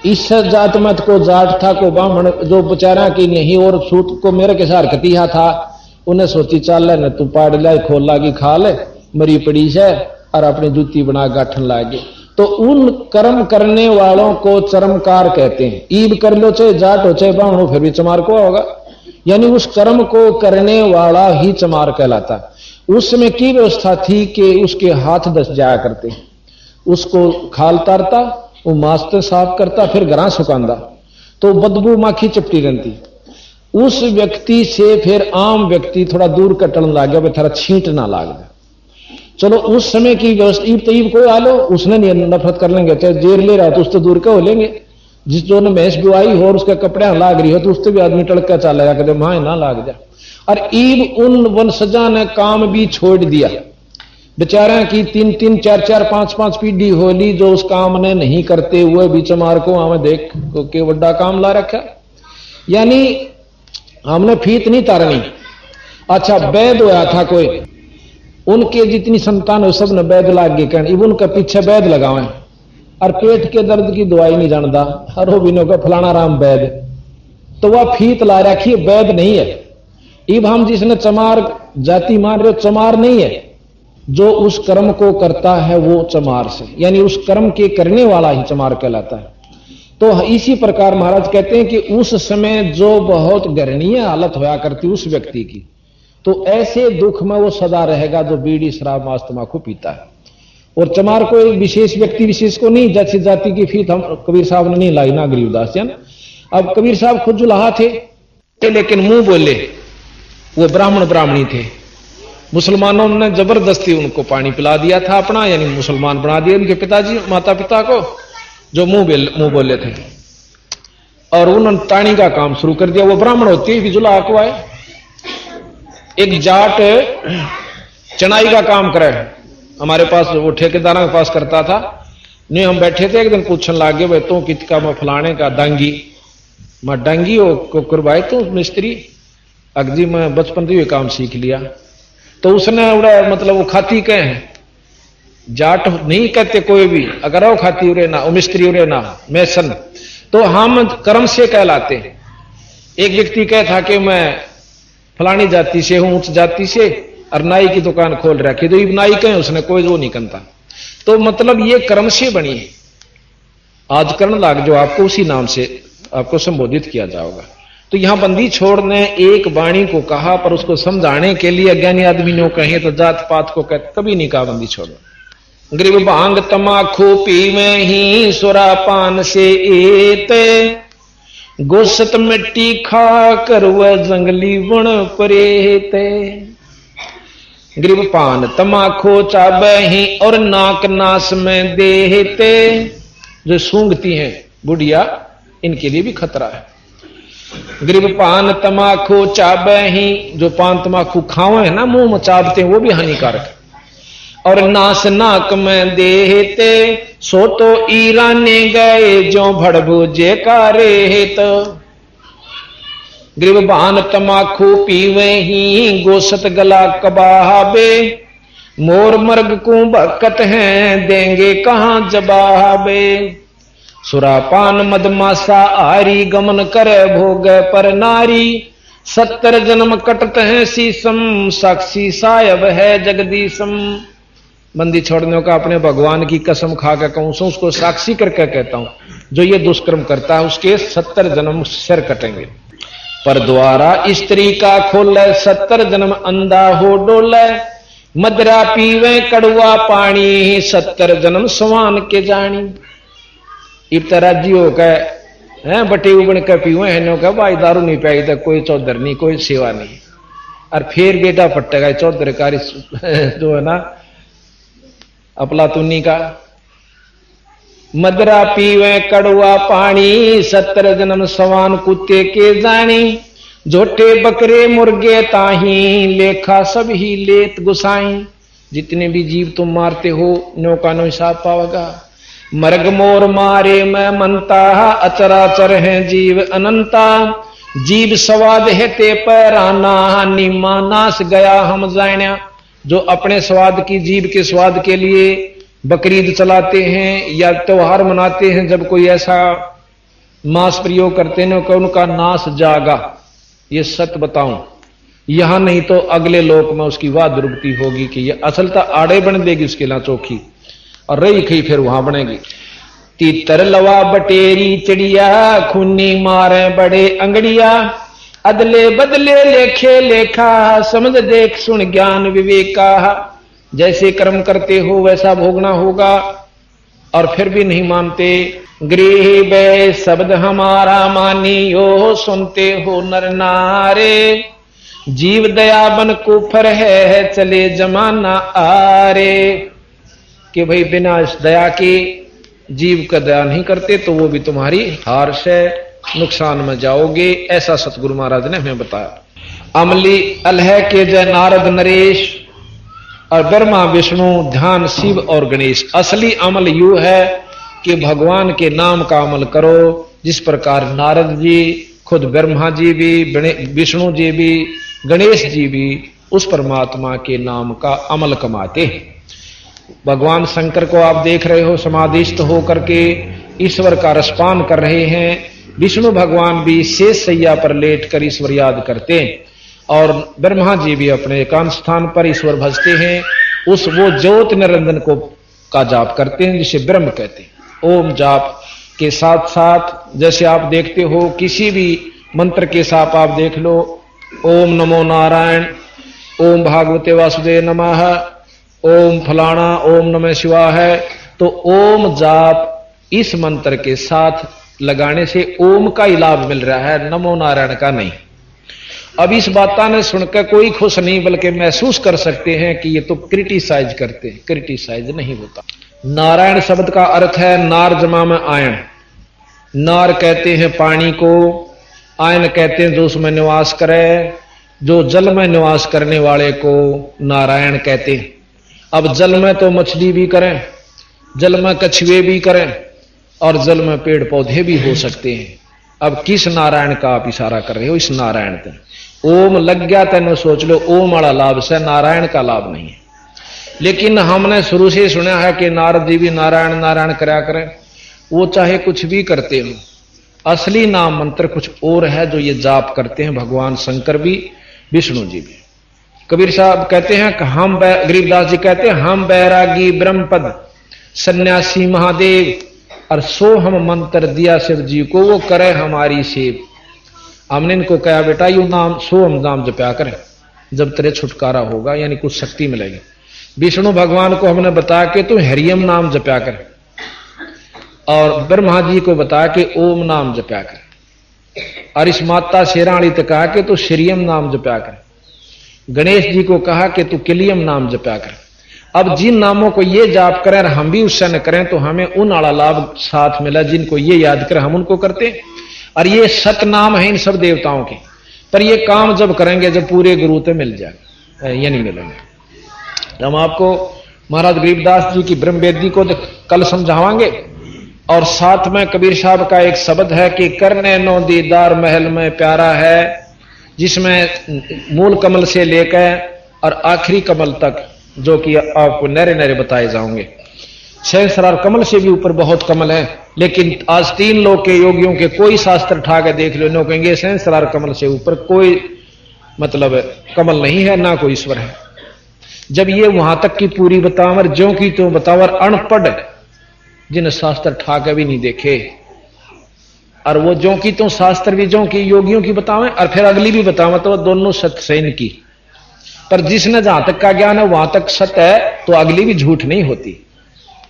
इस जात मत को जाट था को ब्राह्मण जो बेचारा की नहीं और सूत को मेरे के साथ कतिहा था, उन्हें सोची चाल न तू पाड़ ला खोल लागी खा ले मरी पड़ी से, और अपनी जूती बना गाठन लागे। तो उन कर्म करने वालों को चरमकार कहते हैं। ईब कर लो चाहे जाट हो चाहे ब्राह्मण हो, फिर भी चमार को होगा, यानी उस कर्म को करने वाला ही चमार कहलाता। उस समय की व्यवस्था थी कि उसके हाथ दस जाया करते, उसको खाल तारता, वो मास्टर साफ करता, फिर घरा सुखांदा, तो बदबू माखी चपटी रहती। उस व्यक्ति से फिर आम व्यक्ति थोड़ा दूर कटन लग गया, थोड़ा छींट ना लाग गया। चलो उस समय की व्यवस्था, ईब तईब कोई आलो उसने नहीं नफरत कर लेंगे, चाहे जेर ले रहा है तो उससे दूर का हो लेंगे। जिस जो ने भैंस बुआई हो और उसके कपड़े लाग रही हो तो उससे भी आदमी टड़का चला जा कर माए ना लाग जा। और ईब उन वंशजा ने काम भी छोड़ दिया, बेचारा की 3-3 4-4 5-5 पीढ़ी होली जो उस काम ने नहीं करते हुए भी चमार को हमें देख के बड़ा काम ला रखा। यानी हमने फीत नहीं तारनी। अच्छा वैद होया था कोई, उनके जितनी संतान हो सब ने वैद लाग गए कहने, इब उनके पीछे वैद लगावे, और पेट के दर्द की दवाई नहीं जानता, हरो बिनो का फलाना राम वैद, तो वह फीत ला रखी वैद नहीं है। इब हम जिसने चमार जाति मान रहे हो, चमार नहीं है, जो उस कर्म को करता है वो चमार से, यानी उस कर्म के करने वाला ही चमार कहलाता है। तो इसी प्रकार महाराज कहते हैं कि उस समय जो बहुत गर्णीय हालत होया करती उस व्यक्ति की, तो ऐसे दुख में वो सदा रहेगा जो बीड़ी शराब मांस तंबाकू पीता है। और चमार कोई विशेष व्यक्ति विशेष को नहीं, जैसी जाति की फीत हम कबीर साहब ने नहीं लाई ना गरीबदास जन। अब कबीर साहब खुद जुलाहा थे, लेकिन मुंह बोले, वो ब्राह्मण ब्राह्मणी थे। मुसलमानों ने जबरदस्ती उनको पानी पिला दिया था अपना, यानी मुसलमान बना दिया उनके पिताजी माता पिता को, जो मुंह बोले थे। और उन्होंने ताणी का काम शुरू कर दिया। वो ब्राह्मण होती है जुलाहा को आए, एक जाट चनाई का काम करे हमारे पास, वो ठेकेदार के पास करता था। नहीं, हम बैठे थे एक दिन, पूछने लागे भाई तो कितका मैं फलाने का डांगी, मैं डांगी को करवाए तो मिस्त्री अगजी मैं बचपन से काम सीख लिया। तो उसने उड़ा मतलब वो खाती कहे हैं, जाट नहीं कहते कोई भी, अगर वो खाती उरे ना, वो मिस्त्री उरे ना, मैसन, तो हम कर्म से कहलाते हैं। एक व्यक्ति कहे था कि मैं फलानी जाति से हूं, उच्च जाति से, और नाई की दुकान खोल रखी, तो नाई कहे उसने, कोई वो नहीं करता। तो मतलब ये कर्म से बनी है। आज कर्ण लाग जो आपको उसी नाम से आपको संबोधित किया जाएगा। तो यहां बंदी छोड़ ने एक वाणी को कहा, पर उसको समझाने के लिए अज्ञानी आदमी ने कहे तो जात पात को कहते, कभी नहीं कहा बंदी छोड़ो। गरीब भांग तमाखू पीवे ही सुरा पान से एते, गोश्त मिट्टी खा कर वह जंगली वन परेते। गरीब पान तमाखू चाबे ही और नाक नास में देते, जो सूंघती हैं बुढ़िया इनके लिए भी खतरा है। गरीब पान तमाखू चाबे ही, जो पान तमाखू खावे है ना, मुंह में चाबते हैं, वो भी हानिकारक है। और नास नाक में देते, सो तो ईराने गए जो भड़भुजे का रेत। गरीब पान तमाखू पीवे ही, गोश्त गला कबाबे, मोर मर्ग को बकत हैं, देंगे कहां जवाबे। सुरापान मदमासा आरी, गमन करे भोग पर नारी, 70 जन्म कटत हैं शीसम, साक्षी सायब है जगदीशम। बंदी छोड़ने का अपने भगवान की कसम खा कर कहूं, उसको साक्षी करके कहता हूं, जो ये दुष्कर्म करता है उसके 70 जन्म सिर कटेंगे। पर द्वारा स्त्री का खोले, 70 जन्म अंधा हो डोले, मदरा पीवे कड़वा पानी, 70 जन्म सवान के जानी। इब्तराजी होकर हैं बटे उबन के पीवे हैं का भाई दारू नहीं पाई तो कोई चौधर नहीं, कोई सेवा नहीं, और फिर बेटा पट्टेगा चौधर कारी जो है ना अपलातुनी का। मदरा पीवे कड़वा पानी, 70 जन्म सवान कुत्ते के जानी, झोटे बकरे मुर्गे ताही, लेखा सब ही लेत गुसाई। जितने भी जीव तुम मारते हो नो का नो हिसाब पाओगा। मर्ग मोर मारे मैं मनता, अचराचर है जीव अनंता, जीव स्वाद है ते पैराना, निमा नाश गया हम जाण्या। जो अपने स्वाद की, जीव के स्वाद के लिए बकरीद चलाते हैं या त्योहार मनाते हैं, जब कोई ऐसा मांस प्रयोग करते हैं कि उनका नाश जागा। ये सत्य बताऊं, यहां नहीं तो अगले लोक में उसकी वाह दुर्गति होगी कि ये असलता आड़े बन देगी उसके ला चौखी, और रही खई फिर वहां बनेगी। तीतर लवा बटेरी चिड़िया, खूनी मारे बड़े अंगड़िया, अदले बदले लेखे लेखा, समझ देख सुन ज्ञान विवेका। जैसे कर्म करते हो वैसा भोगना होगा, और फिर भी नहीं मानते। गृह बे शब्द हमारा मानियो, सुनते हो नर नारे, जीव दया बन कुफर है, चले जमाना आरे। कि भाई बिना इस दया के जीव का दया नहीं करते तो वो भी तुम्हारी हार से नुकसान में जाओगे, ऐसा सतगुरु महाराज ने हमें बताया। अमली अलह के जय नारद नरेश, और ब्रह्मा विष्णु ध्यान शिव और गणेश। असली अमल यू है कि भगवान के नाम का अमल करो, जिस प्रकार नारद जी खुद ब्रह्मा जी भी, विष्णु जी भी, गणेश जी भी उस परमात्मा के नाम का अमल कमाते हैं। भगवान शंकर को आप देख रहे हो समाधिस्थ होकर के ईश्वर का रसपान कर रहे हैं। विष्णु भगवान भी शेष सैया पर लेटकर ईश्वर याद करते हैं, और ब्रह्मा जी भी अपने एकांत स्थान पर ईश्वर भजते हैं। उस वो ज्योत निरंजन को का जाप करते हैं जिसे ब्रह्म कहते हैं। ओम जाप के साथ साथ जैसे आप देखते हो किसी भी मंत्र के साथ आप देख लो, ओम नमो नारायण, ओम भागवते वासुदेव नमः, ओम फलाना, ओम नमः शिवाय, तो ओम जाप इस मंत्र के साथ लगाने से ओम का ही लाभ मिल रहा है, नमो नारायण का नहीं। अब इस बात ने सुनकर कोई खुश नहीं, बल्कि महसूस कर सकते हैं कि ये तो क्रिटिसाइज करते हैं। क्रिटिसाइज नहीं होता। नारायण शब्द का अर्थ है नार जमा में आयन। नार कहते हैं पानी को, आयन कहते हैं जो उसमें निवास करे, जो जल में निवास करने वाले को नारायण कहते हैं। अब जल में तो मछली भी करें, जल में कछुए भी करें, और जल में पेड़ पौधे भी हो सकते हैं। अब किस नारायण का आप इशारा कर रहे हो? इस नारायण का ओम लग गया तेन सोच लो, ओम वाला लाभ से नारायण का लाभ नहीं है। लेकिन हमने शुरू से सुना है कि नारद जी भी नारायण नारायण करा करें, वो चाहे कुछ भी करते हो, असली नाम मंत्र कुछ और है जो ये जाप करते हैं भगवान शंकर भी, विष्णु जी भी। कबीर साहब कहते हैं कि हम, गरीबदास जी कहते हैं, हम बैरागी ब्रह्मपद सन्यासी महादेव, और सो हम मंत्र दिया शिव जी को, वो करे हमारी सेव। हमने इनको कहा बेटा यू नाम सो हम नाम जपया करें, जब तेरे छुटकारा होगा, यानी कुछ शक्ति मिलेगी। विष्णु भगवान को हमने बता के तू हरियम नाम जपया कर, और ब्रह्मा जी को बता के ओम नाम जपया कर, और इस माता शेराणी तक कहा कि तू श्रीयम नाम जपया कर। गणेश जी को कहा कि तू किलियम नाम जपया कर। अब जिन नामों को ये जाप करें और हम भी उससे न करें तो हमें उन आला लाभ साथ मिला जिनको ये याद करें हम उनको करते। और ये सत नाम है इन सब देवताओं के, पर ये काम जब करेंगे जब पूरे गुरु तो मिल जाएगा, ये नहीं मिलेंगे। हम आपको महाराज गरीबदास जी की ब्रह्मवेदी को कल समझावांगे, और साथ में कबीर साहब का एक शब्द है कि करने नो दीदार महल में प्यारा है, जिसमें मूल कमल से लेकर और आखिरी कमल तक जो कि आपको नरे नरे बताए जाओगे। सहस्रार कमल से भी ऊपर बहुत कमल है, लेकिन आज 3 लोग के योगियों के कोई शास्त्र उठा के देख लो, नो कहेंगे सहस्रार कमल से ऊपर कोई मतलब कमल नहीं है, ना कोई ईश्वर है। जब ये वहां तक की पूरी बतावर ज्यों की तो बतावर अनपढ़ जिन शास्त्र ठाके भी नहीं देखे, और वो ज्यों की तो शास्त्र भी ज्यों की योगियों की बतावें और फिर अगली भी बतावें, तो दोनों सत्य सैन की। पर जिसने जहां तक का ज्ञान है वहां तक सत्य है, तो अगली भी झूठ नहीं होती।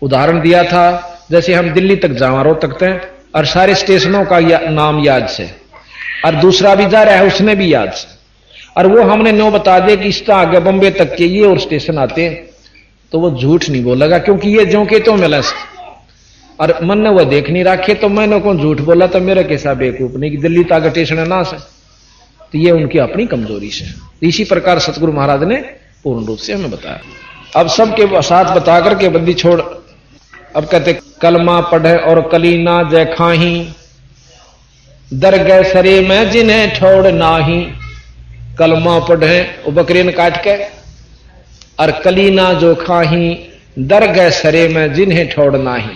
उदाहरण दिया था, जैसे हम दिल्ली तक जावा रो तकते हैं और सारे स्टेशनों का नाम याद से, और दूसरा भी जा रहा है उसने भी याद से, और वो हमने नो बता दे कि इसका आगे बंबे तक के ये और स्टेशन आते हैं, तो वो झूठ नहीं बोलेगा, क्योंकि ये ज्यों के तो मिला। और मन ने वो देख नहीं रखे तो मैंने कौन झूठ बोला, तो मेरे कैसा बेवकूफ नहीं कि दिल्ली तक स्टेशन ना से, तो ये उनकी अपनी कमजोरी से। इसी प्रकार सतगुरु महाराज ने पूर्ण रूप से हमें बताया। अब सबके साथ बता करके बंदी छोड़, अब कहते कलमा पढ़े और कलीना जय खाही, दरगह सरे में जिन्हें छोड़ नाही। कलमा पढ़े वो बकरीन काट के, और कलीना जो खाही, दरगह सरे में जिन्हें छोड़ नाही।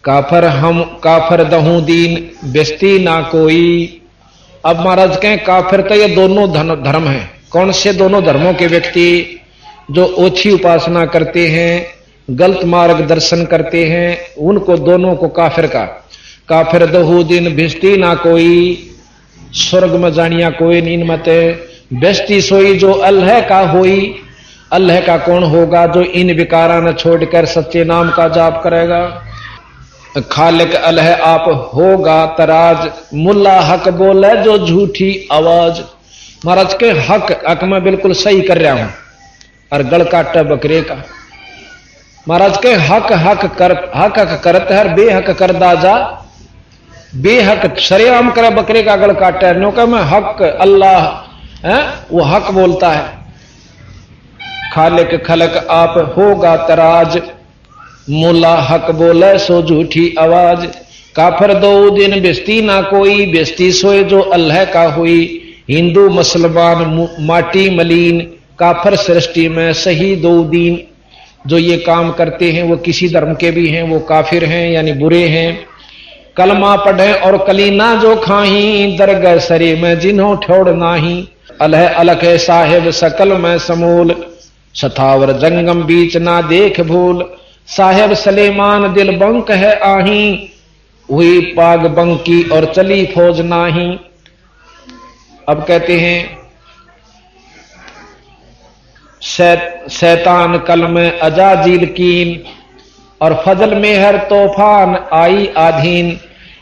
काफर हम काफर दहू दीन बेस्ती ना कोई। अब महाराज कहें काफिर तो ये दोनों धर्म हैं। कौन से दोनों धर्मों के व्यक्ति? जो ओछी उपासना करते हैं, गलत मार्ग दर्शन करते हैं, उनको दोनों को काफिर का। काफिर दहू दिन बेस्ती ना कोई, स्वर्ग में जानिया कोई नीन मत। बेस्ती सोई जो अल्लाह का होई। अल्लाह का कौन होगा? जो इन विकारा न छोड़कर सच्चे नाम का जाप करेगा। खालिक अल्लाह आप होगा तराज, मुल्ला हक बोले जो झूठी आवाज। महाराज के हक मैं बिल्कुल सही कर रहा हूं, और गल काटा बकरे का। महाराज के हक करत है, बेहक कर दाजा। बेहक सरेआम करे बकरे का गल काटा है, नो का मैं हक अल्लाह है, वो हक बोलता है। खालिक खलक आप होगा तराज, मुल्ला हक बोले सो झूठी आवाज। काफर दो दिन बेस्ती ना कोई, बेस्ती सोए जो अल्लाह का हुई। हिंदू मुसलमान माटी मलीन, काफर सृष्टि में सही 2 दीन। जो ये काम करते हैं वो किसी धर्म के भी हैं, वो काफिर हैं यानी बुरे हैं। कलमा पढ़े और कलीना जो खाही, दरगह सरे में जिन्हों ठोड़ नाही। अल्लाह अलख साहिब सकल में समूल, सथावर जंगम बीच ना देख भूल। साहेब सलेमान दिल बंक है आही, हुई पाग बंकी और चली फौज नाही। अब कहते हैं शैतान कल में अजाजील कीन, और फजल मेहर तूफान आई आधीन।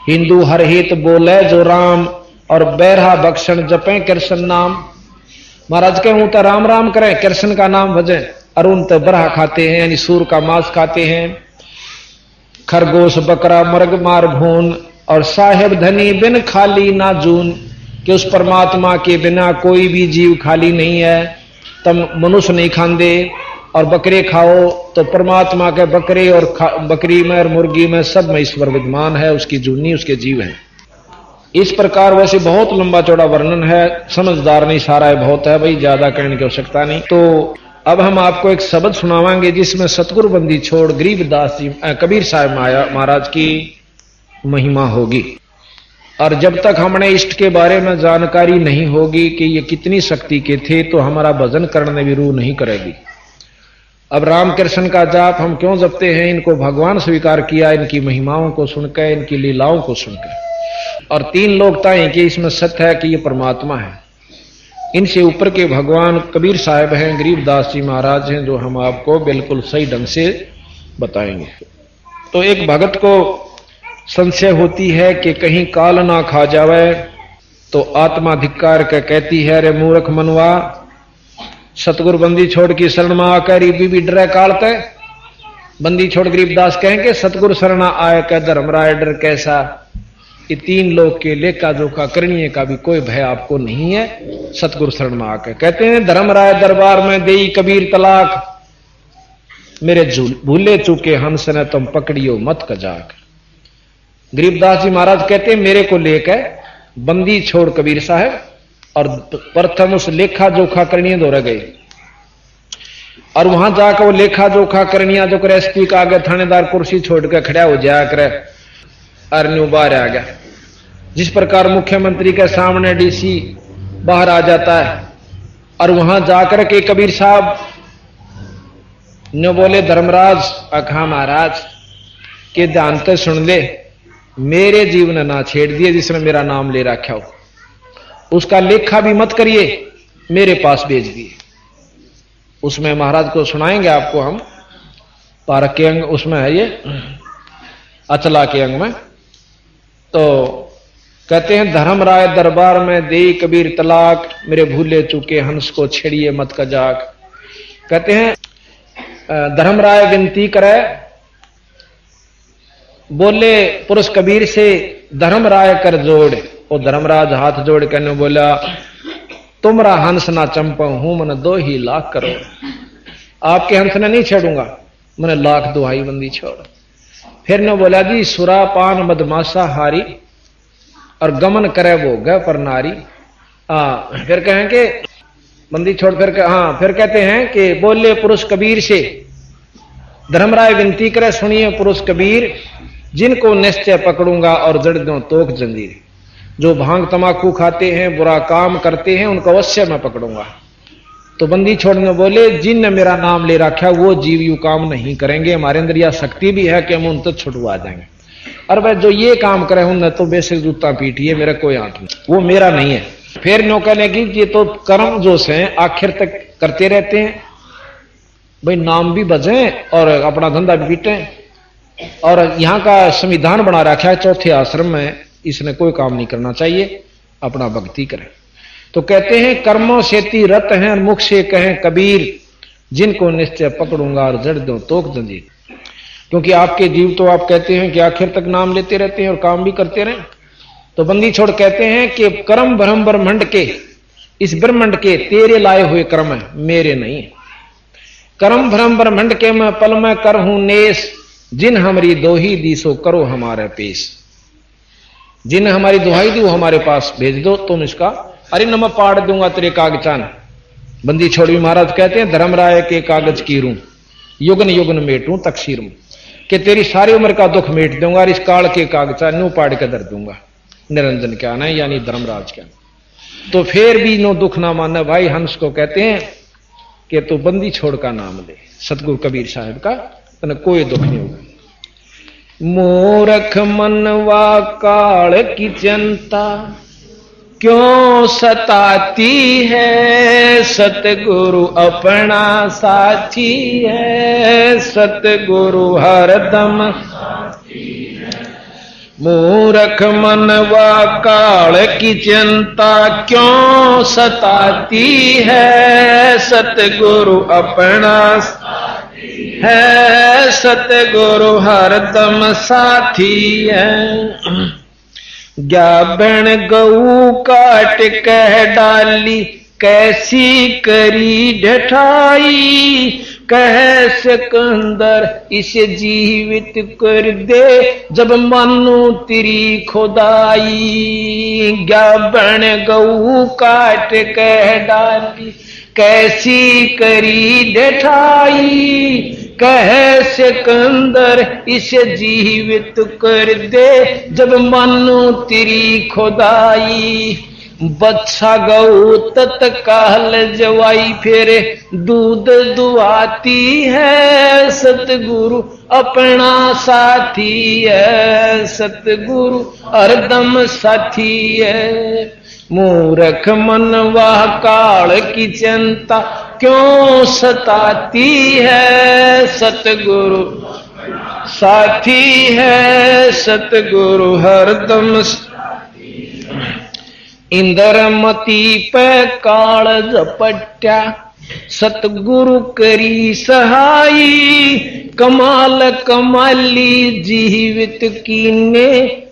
हिंदू हर हित बोले जो राम, और बैरहा बख्शन जपे कृष्ण नाम। महाराज के हूं तो राम राम करें, कृष्ण का नाम भजें, और उन तो बरहा खाते हैं यानी सूर का मांस खाते हैं। खरगोश बकरा मर्ग मार भून, और साहेब धनी बिन खाली ना जून, कि उस परमात्मा के बिना कोई भी जीव खाली नहीं है। तम मनुष्य नहीं खांदे, और बकरे खाओ तो परमात्मा के बकरे और बकरी में और मुर्गी में सब में ईश्वर विद्यमान है, उसकी जूनी उसके जीव हैं। इस प्रकार वैसे बहुत लंबा चौड़ा वर्णन है, समझदार नहीं सारा है, बहुत है भाई, ज्यादा कहने की आवश्यकता नहीं। तो अब हम आपको एक शब्द सुनावांगे जिसमें सतगुरु बंदी छोड़ गरीबदास जी कबीर साहब महाराज की महिमा होगी। और जब तक हमने इष्ट के बारे में जानकारी नहीं होगी कि ये कितनी शक्ति के थे, तो हमारा भजन करने भी रूह नहीं करेगी। अब राम कृष्ण का जाप हम क्यों जपते हैं? इनको भगवान स्वीकार किया, इनकी महिमाओं को सुनकर, इनकी लीलाओं को सुनकर। और तीन लोग ताएं कि इसमें सत्य है कि ये परमात्मा है। इनसे ऊपर के भगवान कबीर साहब हैं, गरीबदास जी महाराज हैं, जो हम आपको बिल्कुल सही ढंग से बताएंगे। तो एक भगत को संशय होती है कि कहीं काल ना खा जावे, तो आत्मा धिक्कार के कहती है, रे मूर्ख मनवा, सतगुरु बंदी छोड़ की शरण में आकर भी डरे कालते। बंदी छोड़ गरीबदास कहेंगे सतगुरु शरणा आय का धर्मराय डर कैसा। ये तीन लोग के लेखा जोखा करने का भी कोई भय आपको नहीं है। सतगुरु शरण में आकर कहते हैं, धर्मराय दरबार में देई कबीर तलाक, मेरे भूले चूके हंस ने तुम पकड़ियो मत कजाक। गरीबदास जी महाराज कहते हैं, मेरे को लेकर बंदी छोड़ कबीर साहब और प्रथम उस लेखा जोखा करनी दौड़ गए, और वहां जाकर वो लेखा जोखा करनिया जो कर एसपी का आगे थानेदार कुर्सी छोड़कर खड़ा हो जाया करे, अरन्यू बाहर आ गया। जिस प्रकार मुख्यमंत्री के सामने डीसी बाहर आ जाता है, और वहां जाकर के कबीर साहब ने बोले, धर्मराज अखा महाराज के ध्यान से सुन ले, मेरे जीवन ना छेड़ दिए जिसने मेरा नाम ले रखा हो, उसका लेखा भी मत करिए, मेरे पास भेज दिए। उसमें महाराज को सुनाएंगे आपको हम, पारक के अंग उसमें है ये, अचला के अंग में। तो कहते हैं, धर्मराय दरबार में दे कबीर तलाक, मेरे भूले चूके हंस को छेड़िए मत कजाक। कहते हैं, धर्मराय विनती करे, बोले पुरुष कबीर से, धर्मराय कर जोड़। और धर्मराज हाथ जोड़ कर बोला, तुमरा हंस ना चंपा हूं मन 2 ही लाख करोड़। आपके हंस ने नहीं छेड़ूंगा, मैंने लाख दुहाई बंदी छोड़। फिर ने बोला, जी सुरा पान मदमाशा हारी, और गमन करे वो ग पर नारी। फिर कहेंगे बंदी छोड़, फिर कहते हैं कि बोले पुरुष कबीर से, धर्मराय विनती करे, सुनिए पुरुष कबीर, जिनको निश्चय पकड़ूंगा और जड़ दूं तोक जंजीर। जो भांग तमाकू खाते हैं, बुरा काम करते हैं, उनको अवश्य मैं पकड़ूंगा। तो बंदी छोड़ने बोले, जिनने मेरा नाम ले रखा वो जीव यू काम नहीं करेंगे, हमारे अंदर यह शक्ति भी है कि हम उन तक छुटवा जाएंगे। और वह जो ये काम करे उनने तो बेसिक जूता पीटिए, मेरा कोई हाथ नहीं, वो मेरा नहीं है। फिर नो कहने की ये तो कर्म जो से आखिर तक करते रहते हैं, भाई नाम भी बजें और अपना धंधा भी पीटें। और यहां का संविधान बना रखा है चौथे आश्रम में, इसने कोई काम नहीं करना चाहिए, अपना भक्ति करें। तो कहते हैं, कर्मों से ती रत हैं, मुख से कहें कबीर, जिनको निश्चय पकड़ूंगा और जड़ दूं तोक जंजीर। क्योंकि आपके जीव तो आप कहते हैं कि आखिर तक नाम लेते रहते हैं और काम भी करते रहें। तो बंदी छोड़ कहते हैं कि कर्म ब्रह्म ब्रह्मंड के, इस ब्रह्मंड के तेरे लाए हुए कर्म है, मेरे नहीं है। कर्म ब्रह्म ब्रह्मंड के मैं पल में कर हूं नेस, जिन हमारी दोही दी सो करो हमारे पेश। जिन हमारी दुहाई दी वो हमारे पास भेज दो, तुम इसका, अरे न मैं पाड़ दूंगा तेरे कागजान। बंदी छोड़ी महाराज कहते हैं, धर्मराय के कागज की रू, युगन युगन मेटूं तकसीर में, कि तेरी सारी उम्र का दुख मेट दूंगा और इस काल के कागजान न्यू पाड़ के धर दूंगा। निरंजन क्या ना, यानी धर्मराज क्या। तो फिर भी नो दुख ना मानना भाई, हंस को कहते हैं कि तू बंदी छोड़ का नाम ले, सतगुरु कबीर साहब का तने कोई दुख नहीं होगा। मूर्ख मनवा काल की चिंता क्यों सताती है, सतगुरु अपना साथी है, सतगुरु हरदम मूर्ख मनवा काल की चिंता क्यों सताती है, सतगुरु अपना है, सतगुरु हरदम साथी है। ज्ञाबन गऊ काट कह डाली कैसी करी ढठाई, कह सिकंदर इसे जीवित कर दे जब मानो तेरी खुदाई। ज्ञाबन गऊ काट कह डाली कैसी करी ढठाई, कह सिकंदर इसे जीवित कर दे जब मानो तेरी खुदाई। बच्चा गऊ तत्काल जवाई फिर दूध दुआती है, सतगुरु अपना साथी है, सतगुरु हरदम साथी है। मूर्ख मनवा काल की चिंता क्यों सताती है, सतगुरु साथी है, सतगुरु हरदम। इंद्रमती पे काल झपट्या सतगुरु करी सहाई, कमाल कमाली जीवित कीने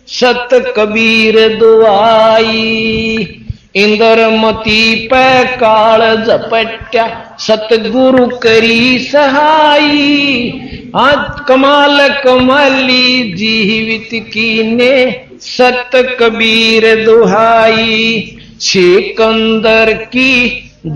सत कबीर दुआई। इंद्रमती पे काल झपट्या सतगुरु करी सहाई, आज कमाल कमाली जीवित कीने सत कबीर दुहाई। सिकंदर की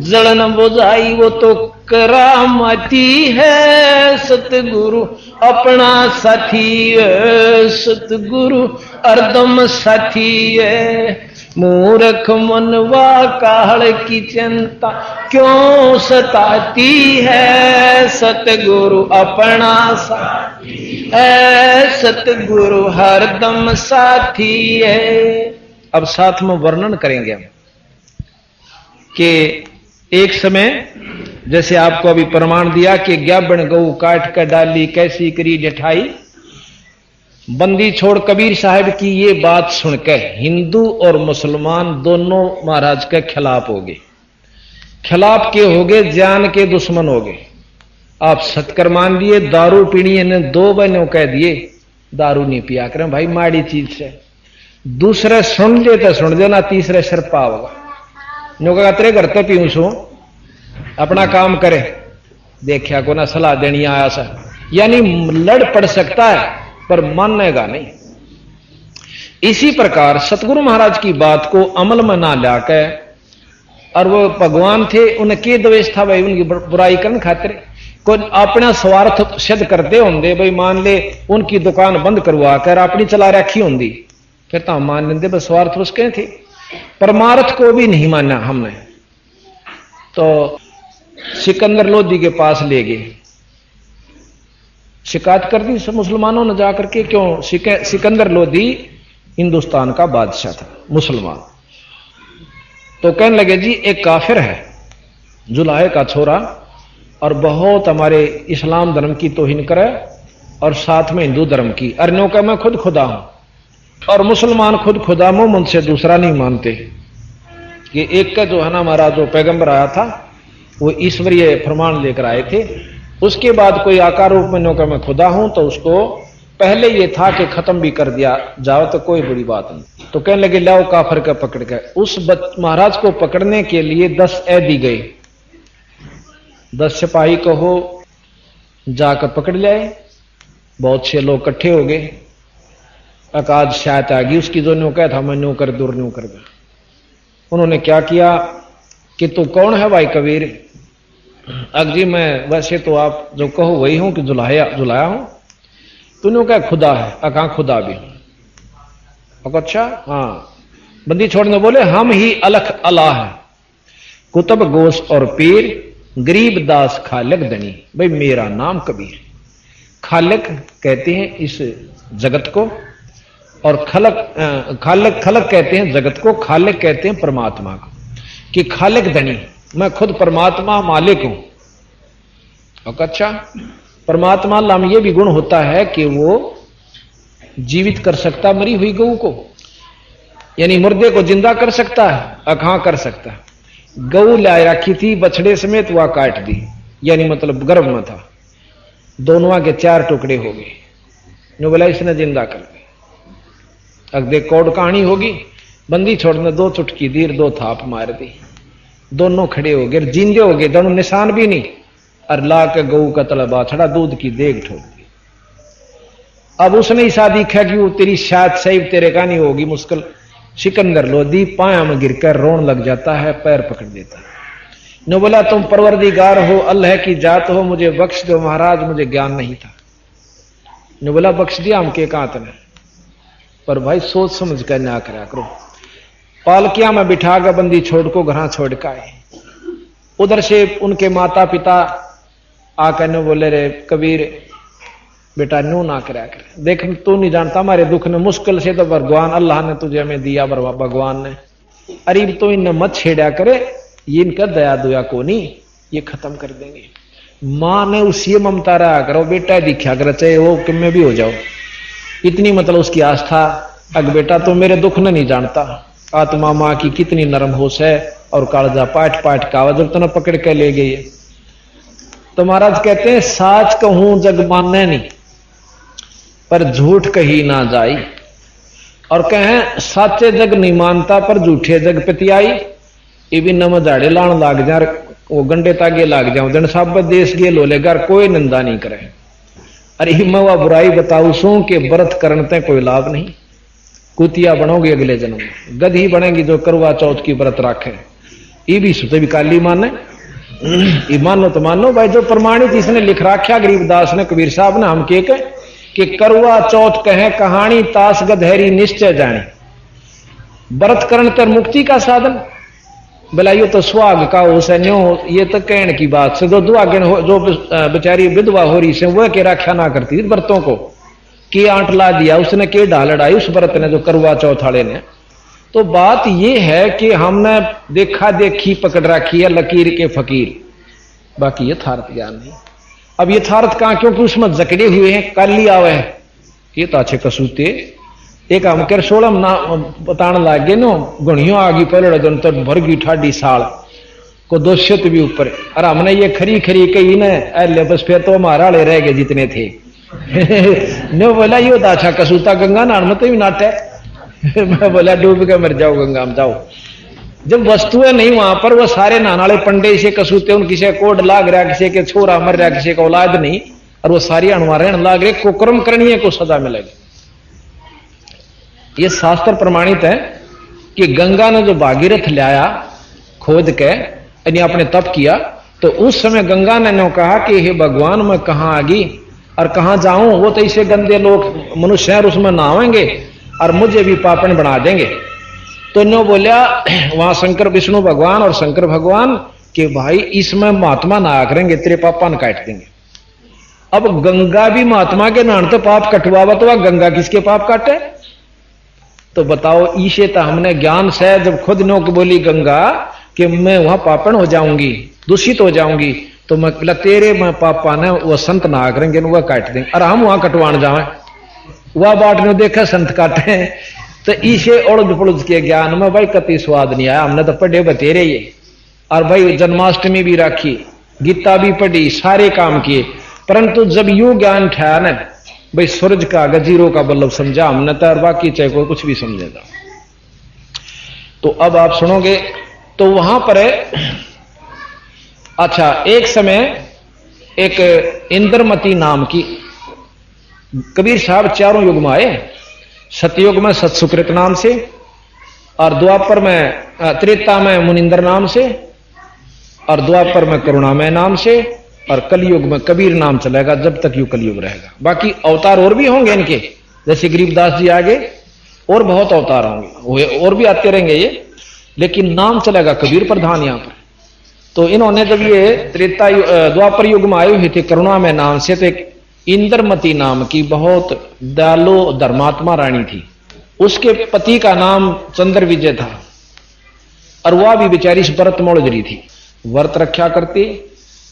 जलन बुझाई वो तो करामती है, सतगुरु अपना साथी है, सतगुरु हरदम साथी है। मूर्ख मनवा काल की चिंता क्यों सताती है, सतगुरु अपना साथी है, सतगुरु हरदम साथी है। अब साथ में वर्णन करेंगे हम कि एक समय जैसे आपको अभी प्रमाण दिया कि ज्ञाबन गऊ काट कर डाली कैसी करी ढठाई, बंदी छोड़ कबीर साहब की ये बात सुनकर हिंदू और मुसलमान दोनों महाराज के खिलाफ हो गए। खिलाफ के हो गए, जान के दुश्मन हो गए। आप सत्कर मान दिए, दारू पीनी ने दो बहनों कह दिए दारू नहीं पिया करें भाई, माड़ी चीज से। दूसरे सुन ले तो सुन देना, तीसरे सिर पाओगा। नो कहा तेरे घर तो पीऊं सू, अपना काम करे, देखा को ना सलाह देनी आया सा। यानी लड़ पड़ सकता है पर मानेगा नहीं। इसी प्रकार सतगुरु महाराज की बात को अमल में ना लाकर, और वो भगवान थे, उनके द्वेष था भाई उनकी बुराई करने खातिर कोई अपना स्वार्थ सिद्ध करते होंगे। भाई मान ले उनकी दुकान बंद करवा कर अपनी चला रखी होंगी, फिर तो हम मान लेते बस स्वार्थ उसके थे। परमार्थ को भी नहीं माना हमने, तो सिकंदर लोधी के पास ले गए, शिकायत कर दी सब मुसलमानों ने जाकर के। क्यों? सिकंदर लोधी हिंदुस्तान का बादशाह था मुसलमान। तो कहने लगे जी एक काफिर है जुलाहे का छोरा, और बहुत हमारे इस्लाम धर्म की तौहीन करे और साथ में हिंदू धर्म की। अरनों का मैं खुद खुदा हूं, और मुसलमान खुद खुदा मोहम्मद से दूसरा नहीं मानते। कि एक का जो है ना हमारा जो पैगंबर आया था वो ईश्वरीय प्रमाण लेकर आए थे। उसके बाद कोई आकार रूप में नौका मैं खुदा हूं, तो उसको पहले ये था कि खत्म भी कर दिया जाओ तो कोई बुरी बात नहीं। तो कहने लगे लाओ काफर का पकड़ के। उस महाराज को पकड़ने के लिए 10 ऐदी गए, 10 सिपाही को हो जाकर पकड़ लाए। बहुत से लोग इकट्ठे हो गए, अकाज शायद आ गई उसकी, जो नौका था मैं नौकर दूर न्यू कर गया। उन्होंने क्या किया कि तू कौन है भाई कबीर? अग जी मैं वैसे तो आप जो कहो वही हूं कि जुलाया हूं। तूने क्या खुदा है? अका खुदा भी हूं। अच्छा हाँ। बंदी छोड़ने बोले हम ही अलख अल्लाह है, कुतुब गोश और पीर, गरीब दास खालक दनी। भाई मेरा नाम कबीर। खालिक कहते हैं इस जगत को, और खालिक कहते हैं जगत को, खालिक कहते हैं परमात्मा को। कि खालिक धनी, मैं खुद परमात्मा मालिक हूं। और अच्छा, परमात्मा अल्लाह में यह भी गुण होता है कि वो जीवित कर सकता मरी हुई गऊ को, यानी मुर्दे को जिंदा कर सकता है। अखां कर सकता है। गऊ ला रखी थी बछड़े समेत, वह काट दी, यानी मतलब गर्भ में था, दोनों के 4 टुकड़े हो गए। नो बोला इसने जिंदा कर दी। अब देख कौड़ कहानी होगी, बंदी छोड़ने 2 चुटकी दी, 2 थाप मार दी, दोनों खड़े हो गए, जिंदे हो गए, दोनों निशान भी नहीं। और ला के गऊ का तला बाछड़ा दूध की देग ठोक दी। अब उसने ही शादी देखा कि वो तेरी शायद सही तेरे का नहीं होगी, मुश्किल सिकंदर लोधी पाया में गिरकर रोन लग जाता है, पैर पकड़ देता है। ने बोला तुम परवरदिगार हो, अल्लाह की जात हो, मुझे बख्श दो महाराज, मुझे ज्ञान नहीं था। ने बोला बख्श दिया हम के कांत ने, पर भाई सोच समझ कर ना करा करो। पालकिया में बिठा कर बंदी छोड़ को घर छोड़ का आए। उधर से उनके माता पिता आकर ने बोले रे कबीर बेटा न्यू ना करा कर, देख तू नहीं जानता हमारे दुख ने, मुश्किल से तो भगवान अल्लाह ने तुझे हमें दिया, भगवान ने, अरे तो इन्हें मत छेड़ा करे, ये इनका दया दुया को नहीं, ये खत्म कर देंगे। मां ने उसी ममता रहा करो, बेटा दिखा कर चाहे वो किम में भी हो जाओ, इतनी मतलब उसकी आस्था। अग बेटा तो मेरे दुख ने नहीं जानता, आत्मा मां की कितनी नरम होश है, और कालजा पाट पाट का जब तो पकड़ के ले गई। तो महाराज कहते हैं साच कहूं जग माने नहीं, पर झूठ कही ना जाई। और कहें साचे जग नहीं मानता, पर झूठे जग पतियाई। ये भी नम झाड़े लान लाग जा, वो गंडे तागे लाग जाऊं, जन सब देश गे लो लेकर कोई निंदा नहीं करे। अरे मैं वह बुराई बताऊ सू के व्रत करने कोई लाभ नहीं, कुतिया बनोगे अगले जन्म में, गधी बनेगी जो करवा चौथ की व्रत राखे। ये भी सुते भी काली माने, ये मानो तो मानो भाई, जो प्रमाणित इसने लिख रखा गरीबदास ने, कबीर साहब ने, हम के कि करवा चौथ कहे कहानी, तास गधेरी निश्चय जानी। व्रत करण तर मुक्ति का साधन, बोला ये तो सुहाग का हो से न्यो, ये तो कहने की बात से, जो दुआगन हो, जो बेचारी विधवा हो रही से वह के रक्षा ना करती व्रतों को, के आंट ला दिया उसने, के ढाल लड़ाई उस व्रत ने, जो करवा चौथ वाले ने। तो बात यह है कि हमने देखा देखी पकड़ रखी है लकीर के फकीर, बाकी यथार्थ ज्ञान नहीं। अब यथार्थ कहां, क्योंकि उसमें जकड़े हुए हैं, कल लिया हुआ है, ये तो अच्छे कसूते एक हम कर सोलम ना बताने लागे नो, गुणियों आगी पलड़ जन तो भरगी ठाडी साल को 200 भी ऊपर, और हमने ये खरी खरी कही न अरे बस फिर तो हमारा ले रह गए जितने थे। ने बोला ये तो अच्छा कसूता, गंगा नान में तो भी नाट है। मैं बोला डूब के मर जाओ गंगा में जाओ। जब वस्तुएं नहीं वहां पर, वो सारे नानाले पंडे से कसूते, उन किसी कोड लाग रहा, किसी के छोरा मर रहा, किसी का औलाद नहीं, और वो सारी अणवारण लाग रहे, कुकर्म करनी को सजा मिलेगी। ये शास्त्र प्रमाणित है कि गंगा ने जो भागीरथ लाया खोद के, यानी आपने तप किया, तो उस समय गंगा ने कहा कि हे भगवान मैं कहां आ गई और कहां जाऊं, वो तो इसे गंदे लोग मनुष्य हैं, उसमें नहावेंगे और मुझे भी पापन बना देंगे। तो नो बोलिया वहां शंकर विष्णु भगवान और शंकर भगवान कि भाई इसमें महात्मा नहा करेंगे, तेरे पापा न काट देंगे। अब गंगा भी महात्मा के नान तो पाप कटवावा, तो वह गंगा किसके पाप काटे? तो बताओ, ईशे तो हमने ज्ञान से जब खुद नो की बोली गंगा कि मैं वहां पापन हो जाऊंगी, दूषित हो जाऊंगी, तो मैं बोला तेरे मैं पापा ने वो संत नहा करेंगे, वह काट देंगे, और हम वहां कटवान जाए, वह बाट ने देखा संत काटे। तो ईशे उड़द पुड़द के ज्ञान में भाई कति स्वाद नहीं आया। हमने तो पढ़े बतेरे ये, और भाई जन्माष्टमी भी रखी, गीता भी पढ़ी, सारे काम किए, परंतु जब यू ज्ञान ठहरा ना भाई सूरज का गजीरों का बल्लभ समझा हमने, तो और बाकी चाहे कोई कुछ भी समझेगा। तो अब आप सुनोगे तो वहां पर अच्छा एक समय एक इंद्रमती नाम की, कबीर साहब चारों युग में आए, सतयुग में सतसुकृत नाम से, और द्वापर में त्रेता में मुनिंदर नाम से, और द्वापर में करुणामय नाम से, और कलयुग में कबीर नाम चलेगा जब तक यू कलयुग रहेगा। बाकी अवतार और भी होंगे इनके, जैसे गरीबदास जी आगे और बहुत अवतार होंगे, और भी आते रहेंगे ये, लेकिन नाम चलेगा कबीर प्रधान यहां पर। तो इन्होंने जब ये त्रेता द्वापर युग में आए हुए थे करुणामय नाम से, तो एक इंद्रमती नाम की बहुत दयालु धर्मात्मा रानी थी। उसके पति का नाम चंद्र विजय था और वह भी बेचारी व्रत मोड़जरी थी, व्रत रखा करती।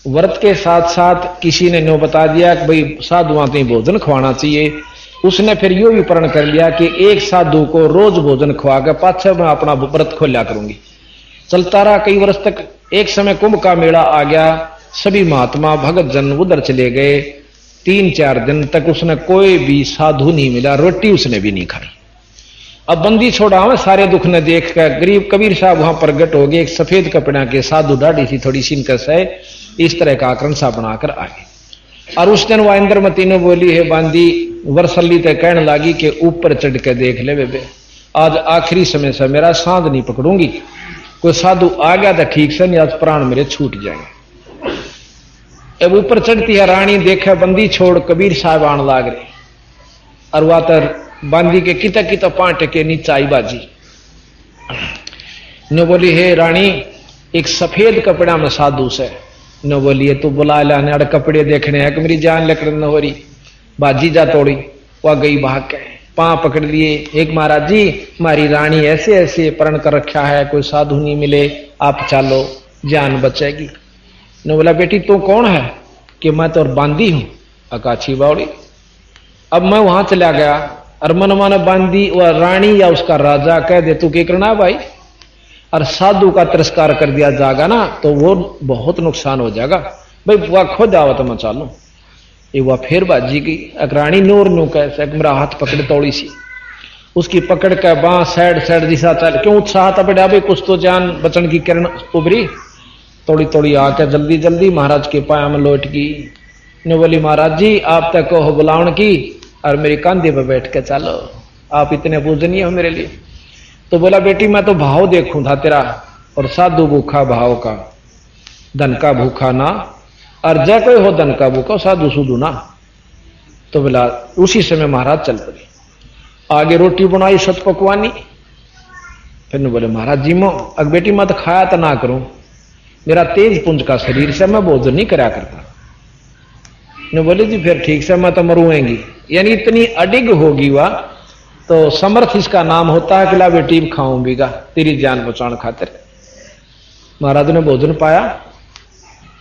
व्रत के साथ साथ किसी ने नो बता दिया कि भाई साधुओं को भोजन खवाना चाहिए। उसने फिर यो भी प्रण कर लिया कि एक साधु को रोज भोजन खवा के पाछे मैं अपना व्रत खोलिया करूंगी। चलता रहा कई वर्ष तक। एक समय कुंभ का मेला आ गया, सभी महात्मा भगत जन उधर चले गए। 3-4 दिन तक उसने कोई भी साधु नहीं मिला, रोटी उसने भी नहीं खाई। अब बंदी छोड़ा हुआ सारे दुख ने देख कर गरीब कबीर साहब वहां प्रगट हो गए। एक सफेद कपड़ा के साधु, दाढ़ी सी थोड़ी सी इनकस है, इस तरह का आकरण सा बनाकर आए। और उस दिन वह इंद्रमती ने बोली है बांदी वर्षल्ली तक कहने लगी कि ऊपर चढ़ के देख ले बेबे, आज आखिरी समय से मेरा सांध नहीं पकड़ूंगी। कोई साधु आ गया तो ठीक से, नहीं आज प्राण मेरे छूट जाएंगे। अब ऊपर चढ़ती है रानी, देखे बंदी छोड़ कबीर साहब आने लाग रहे। और वह तर बांदी के किता किता पांट के नीचे आई बाजी ने बोली हे रानी, एक सफेद कपड़ा में साधु से न बोलिए तू बुला लाने अड़ कपड़े देखने है कि मेरी जान लकड़ न हो रही। बाजी जा तोड़ी, वह गई भाग के पांव पकड़ लिए। एक महाराज जी, हमारी रानी ऐसे ऐसे प्रण कर रखा है, कोई साधु नहीं मिले, आप चालो जान बचेगी। ने बोला बेटी तू कौन है? कि मैं तो बांदी हूं अकाछी बावड़ी। अब मैं वहां चला गया और मन मन बांदी व रानी या उसका राजा कह दे तू क्या करना भाई, और साधु का तिरस्कार कर दिया जाएगा ना तो वो बहुत नुकसान हो जाएगा। भाई वह खुद आवत मैं चालू। ये वह फिर बाजी की रानी नूर नू कैसे मेरा हाथ पकड़ तोड़ी सी, उसकी पकड़ के बां साइड साइड दिशा चल क्यों उत्साह था बेटा भाई कुछ तो जान बचन की किरण उभरी। तोड़ी तोड़ी आके जल्दी जल्दी महाराज के पाया में लौट गई। ने बोली महाराज जी आप तक हो बुलावन की और मेरे कंधे पर बैठ के चलो, आप इतने पूजनीय हो मेरे लिए। तो बोला बेटी मैं तो भाव देखूं था तेरा, और साधु भूखा भाव का, धन का भूखा ना, और जय कोई हो धन का भूखा साधु सुधु ना। तो बोला उसी समय महाराज चल पड़े। आगे रोटी बनाई सत पकवानी। फिर ने बोले महाराज जी मो अग बेटी मैं तो खाया तो ना करूं, मेरा तेज पुंज का शरीर से मैं भोजन नहीं करा करता। ने बोले जी फिर ठीक से मैं तो मरूंगी, यानी इतनी अडिग होगी वह तो समर्थ इसका नाम होता है कि ला बेटी खाऊं बीगा तेरी जान बचाने खातिर। महाराज ने भोजन पाया।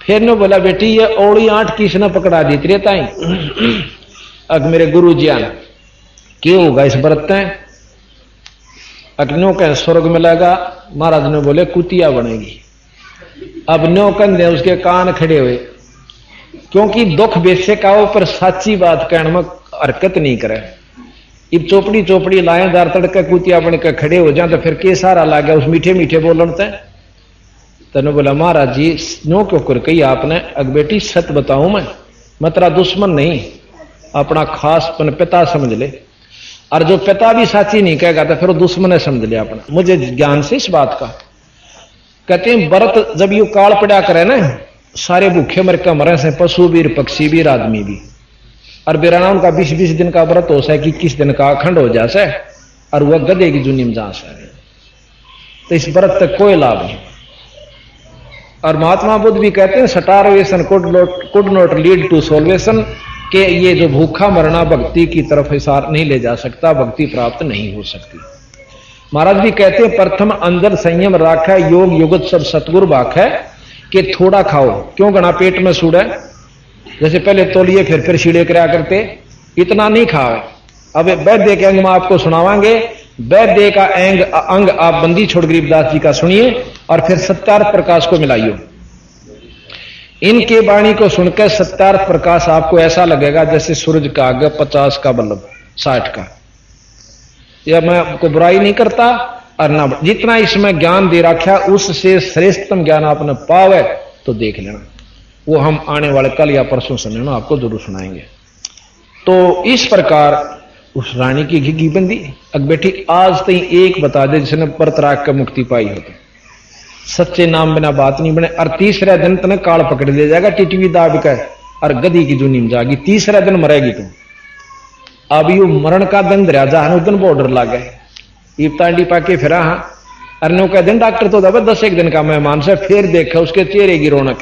फिर ने बोला बेटी ये औड़ी आंट किसने पकड़ा दी तेरे ताई? अग मेरे गुरु जी आन क्यों होगा इस व्रत है? अग्नो कह स्वर्ग मिलेगा। महाराज ने बोले कुतिया बनेगी। अब नो कंधे उसके कान खड़े हुए, क्योंकि दुख बेसे का ऊपर साची बात कहने में हरकत नहीं करे। इब चोपड़ी चोपड़ी लाएदार तड़के कुतिया बन के खड़े हो जाए तो फिर के सारा ला गया उस मीठे मीठे बोलते। तने बोला महाराज जी नो क्यों कर कही आपने? अग बेटी सत बताऊं मैं तेरा दुश्मन नहीं, अपना खास पिता समझ ले, और जो पिता भी साची नहीं कहेगा तो फिर वो दुश्मन है समझ ले अपना। मुझे ज्ञान से इस बात का कहते हैं व्रत जब यू काल पड़ा करे ना, सारे भूखे मर के मरे से, पशु भी पक्षी भी आदमी भी। और बेराना उनका 20-20 दिन का व्रत हो सा, 21 दिन का अखंड हो जाए, और वह गधे की जुनी में जा सा। तो इस व्रत तक कोई लाभ नहीं। और महात्मा बुद्ध भी कहते हैं starvation could not lead to salvation, के ये जो भूखा मरना भक्ति की तरफ इशारा नहीं ले जा सकता, भक्ति प्राप्त नहीं हो सकती। महाराज भी कहते हैं प्रथम अंदर संयम राखा, योग युगत सब सतगुरु बाख है, कि थोड़ा खाओ क्यों गणा पेट में सूड़े। जैसे पहले तोलिए फिर सीढ़े कराया करते, इतना नहीं खाओ। अब वैद्य के अंग में आपको सुनावांगे, वैद्य का अंग आप बंदी छोड़ गरीबदास जी का सुनिए और फिर सत्यार्थ प्रकाश को मिलाइयो। इनके वाणी को सुनकर सत्यार्थ प्रकाश आपको ऐसा लगेगा जैसे सूरज का आगे 50 का बल्ब 60 का। यह मैं आपको बुराई नहीं करता, और ना जितना इसमें ज्ञान दे रखा उससे श्रेष्ठतम ज्ञान आपने पावे तो देख लेना। वो हम आने वाले कल या परसों समय में आपको जरूर सुनाएंगे। तो इस प्रकार उस रानी की घिघी बंदी। अब बेटी आज तई एक बता दे जिसने व्रत राख कर मुक्ति पाई हो, तो सच्चे नाम बिना बात नहीं बने। और तीसरा दिन तने काल पकड़ ले जाएगा टिटवी दाब कर और गदी की जूनी में जाएगी, तीसरा दिन मरेगी तुम। अब यू मरण का दिन दरिया जहां उदन बॉर्डर ला गए इफ्तांडी पाके फिरा। हाँ अरनो का दिन डॉक्टर तो दबा 10 एक दिन का मेहमान से, फिर देखा उसके चेहरे की रौनक